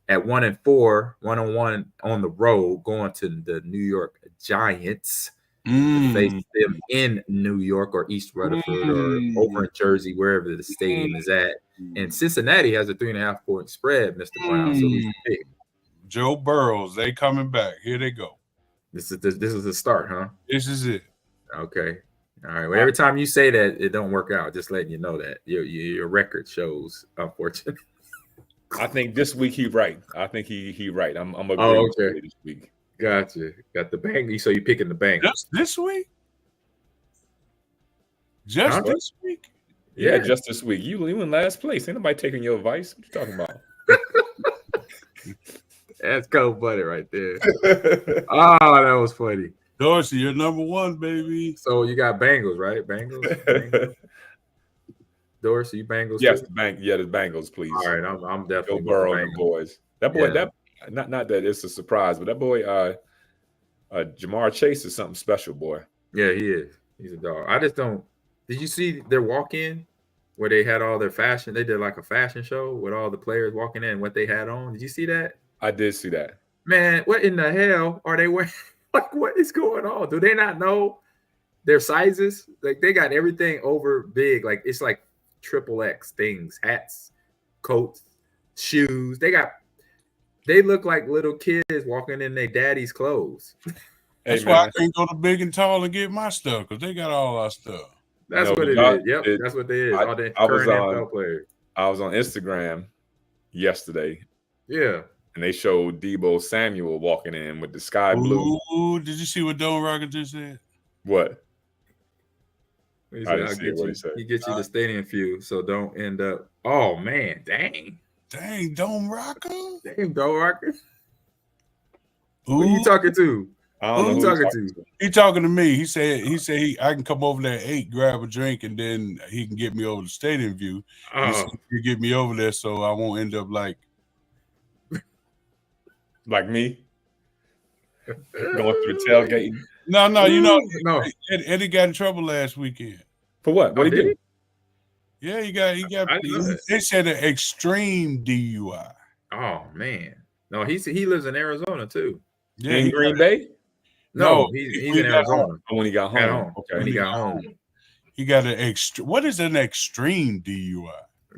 at 1-4, 1-1 on the road, going to the New York Giants. Face them in New York or East Rutherford or over in Jersey, wherever the stadium is at. And Cincinnati has a 3.5-point spread, Mr. Brown. So who's your pick? Joe Burrows. They coming back. Here they go. This is the start, huh? This is it. Okay. All right. Well, every time you say that, it don't work out. Just letting you know that your record shows, unfortunately. I think this week he right. I think he right. I'm agreeing okay. this week. Gotcha. Got the Bengals. So you're picking the Bengals. Just this week? Just this week? Yeah, just this week. You in last place. Ain't nobody taking your advice. What you talking about? That's cold buddy right there. Oh, that was funny. Dorsey, you're number one, baby. So you got Bengals, right? Bengals. Dorsey, Bengals. Yes, the Bengals, please. All right, I'm definitely Joe Burrow and the boys. That boy, not that it's a surprise, but that boy, Jamar Chase is something special, boy. Yeah, he is. He's a dog. I just don't. Did you see their walk-in where they had all their fashion? They did like a fashion show with all the players walking in and what they had on. Did you see that? I did see that. Man, what in the hell are they wearing? Like, what is going on? Do they not know their sizes? Like, they got everything over big. Like, it's like XXX things, hats, coats, shoes. They look like little kids walking in their daddy's clothes. That's why I can't go to Big and Tall and get my stuff, because they got all our stuff. That's what it is. Yep, that's what they is. All the current NFL players. I was on Instagram yesterday. Yeah. And they showed Deebo Samuel walking in with the sky blue. Ooh, did you see what Don Rocket just said? What? He said, he gets you the stadium view, so don't end up. Oh, man. Dang, Don Rocker. Damn, Don Rocker. Who are you talking to? I don't know who you talking to. He talking to me. He said I can come over there at 8, grab a drink, and then he can get me over the stadium view. You get me over there so I won't end up like me going through tailgating. No, no. Eddie got in trouble last weekend. For what? What he did? Yeah, he got. They said an extreme DUI. Oh man, no, he lives in Arizona too. Yeah, in Green Bay. No, he's in Arizona. When he got home. Okay, when he got home, he got an What is an extreme DUI?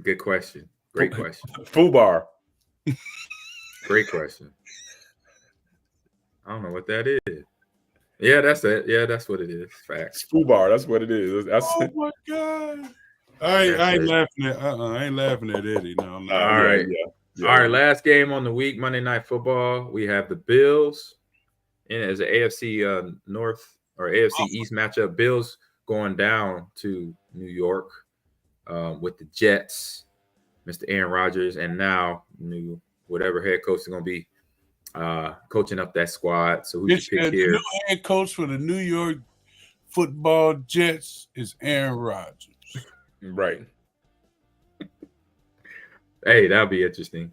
Good question. Great question. Fubar. Great question. I don't know what that is. Yeah, that's it. Yeah, that's what it is. Facts. Fubar. That's what it is. Oh my god. I ain't laughing at. I ain't laughing at Eddie. No. All right. Yeah. All right. Last game on the week, Monday Night Football. We have the Bills, and as an AFC North or AFC East matchup, Bills going down to New York with the Jets, Mr. Aaron Rodgers, and now whatever head coach is going to be coaching up that squad. So who you pick here? The new head coach for the New York Football Jets is Aaron Rodgers. Right. Hey, that'll be interesting.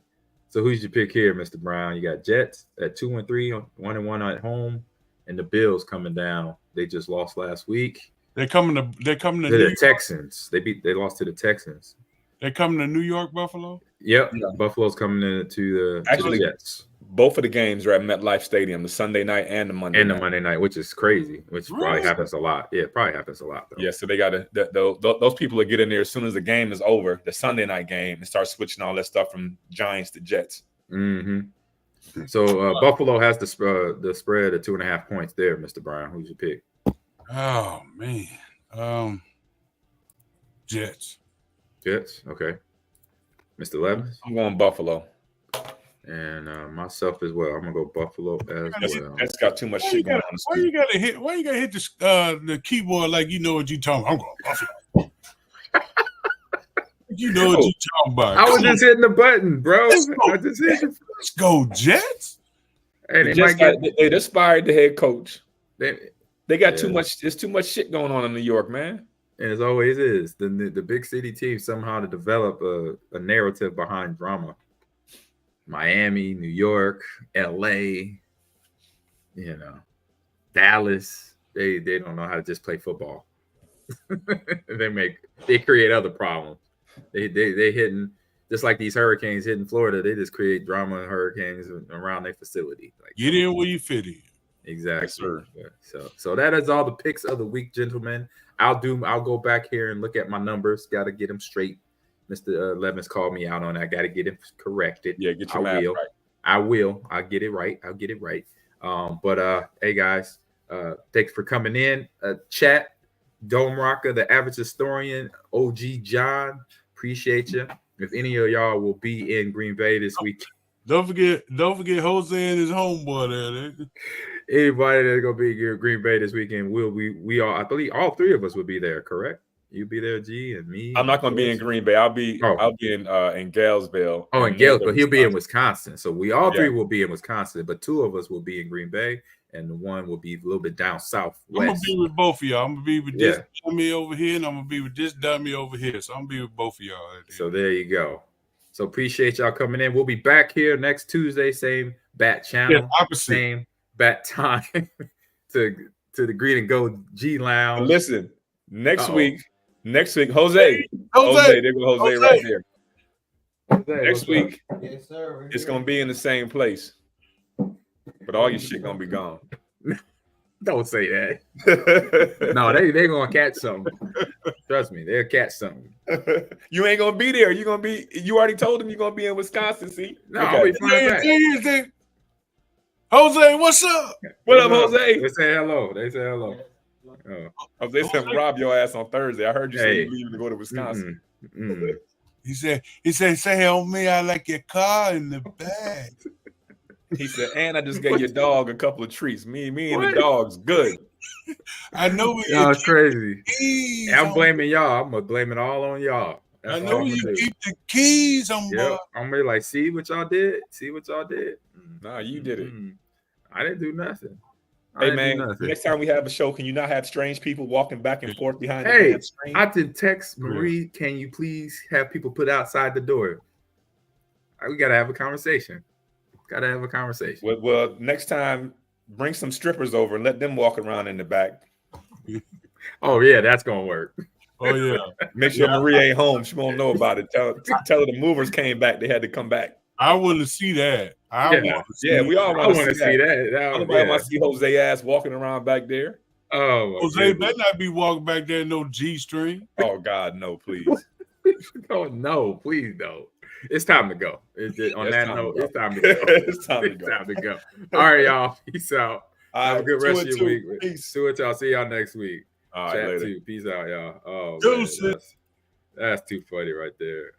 So who's your pick here, Mr. Brown? You got Jets at 2-3, 1-1 at home, and the Bills coming down. They just lost last week. They're coming to the Texans. They lost to the Texans. They're coming to New York, Buffalo? Yep. Yeah. Buffalo's coming to the Jets. Both of the games are at MetLife Stadium, the Sunday night and the Monday night. Monday night, which is crazy, which probably happens a lot. Yeah, it probably happens a lot, though. Yeah, so they got to those people that get in there as soon as the game is over, the Sunday night game, and start switching all that stuff from Giants to Jets. Mm-hmm. So Buffalo has the spread of 2.5 points there, Mr. Brown. Who's your pick? Oh, man. Jets. Okay. Mr. Levins? I'm going Buffalo. And myself as well. I'm gonna go Buffalo as well. That's got too much shit going on. Why you gotta hit the keyboard like you know what you talking about? I'm going Buffalo. You know what you talking about. I was just hitting the button, bro. Let's go Jets. And they just fired the head coach. They got too much. There's too much shit going on in New York, man. And as always is, the big city team somehow to develop a narrative behind drama. Miami, New York, LA, Dallas. They don't know how to just play football. they create other problems. They hitting just like these hurricanes hitting Florida. They just create drama and hurricanes around their facility. Like, get in where you fit in. Exactly. Yes, so that is all the picks of the week, gentlemen. I'll go back here and look at my numbers. Got to get them straight. Mr. Levins called me out on that. Got to get him corrected. Yeah, get your math right. I will. I'll get it right. But hey guys, thanks for coming in. Chat, Dome Rocker, the average historian, OG John. Appreciate you. If any of y'all will be in Green Bay this week. Don't forget Jose and his homeboy there. Anybody that's gonna be in Green Bay this weekend we all, I believe all three of us will be there, correct? You be there, G, and me. I'm not gonna be in Green Bay. I'll be in Galesville. Oh, in Galesville, he'll be in Wisconsin. So we all three will be in Wisconsin, but two of us will be in Green Bay, and the one will be a little bit down south. I'm gonna be with both of y'all. I'm gonna be with this dummy over here, and I'm gonna be with this dummy over here. So I'm gonna be with both of y'all. So there you go. So appreciate y'all coming in. We'll be back here next Tuesday, same bat channel, same bat time to the Green and Gold G Lounge. But listen, next week, Jose, there goes Jose right there. Next week, yes, sir, it's gonna be in the same place, but all your shit gonna be gone. Don't say that. No, they gonna catch something. Trust me, they'll catch something. You ain't gonna be there. You already told them you're gonna be in Wisconsin. See? No, I'll be flying back. Jose, what's up? What up, Jose? They say hello. They said rob your ass on Thursday. I heard you say you're leaving to go to Wisconsin. He said, say on me, I like your car in the back. He said, and I just gave your dog a couple of treats. Me and the dog's good. I know it's crazy. I'm blaming y'all. I'm gonna blame it all on y'all. That's I know you keep the keys on. Yep. I'm gonna be like, see what y'all did. Nah, you did it. I didn't do nothing. Hey man, next time we have a show, can you not have strange people walking back and forth behind the damn screen? I did text Marie. Can you please have people put outside the door? We gotta have a conversation. Well, next time, bring some strippers over and let them walk around in the back. Oh yeah, that's gonna work. Oh yeah. Make sure Marie ain't home. She won't know about it. Tell her the movers came back. They had to come back. I want to see that. We all want to see that. Nobody want to see Jose ass walking around back there. Oh, Jose better not be walking back there in no G-string. Oh God, no, please. Oh no, please don't. It's time to go. It's time to go. It's time to go. All right, y'all. Peace out. Have a good rest of your week. Peace. Do it, y'all. See y'all next week. All right, Chat later. too. Peace out, y'all. Oh, man, that's too funny right there.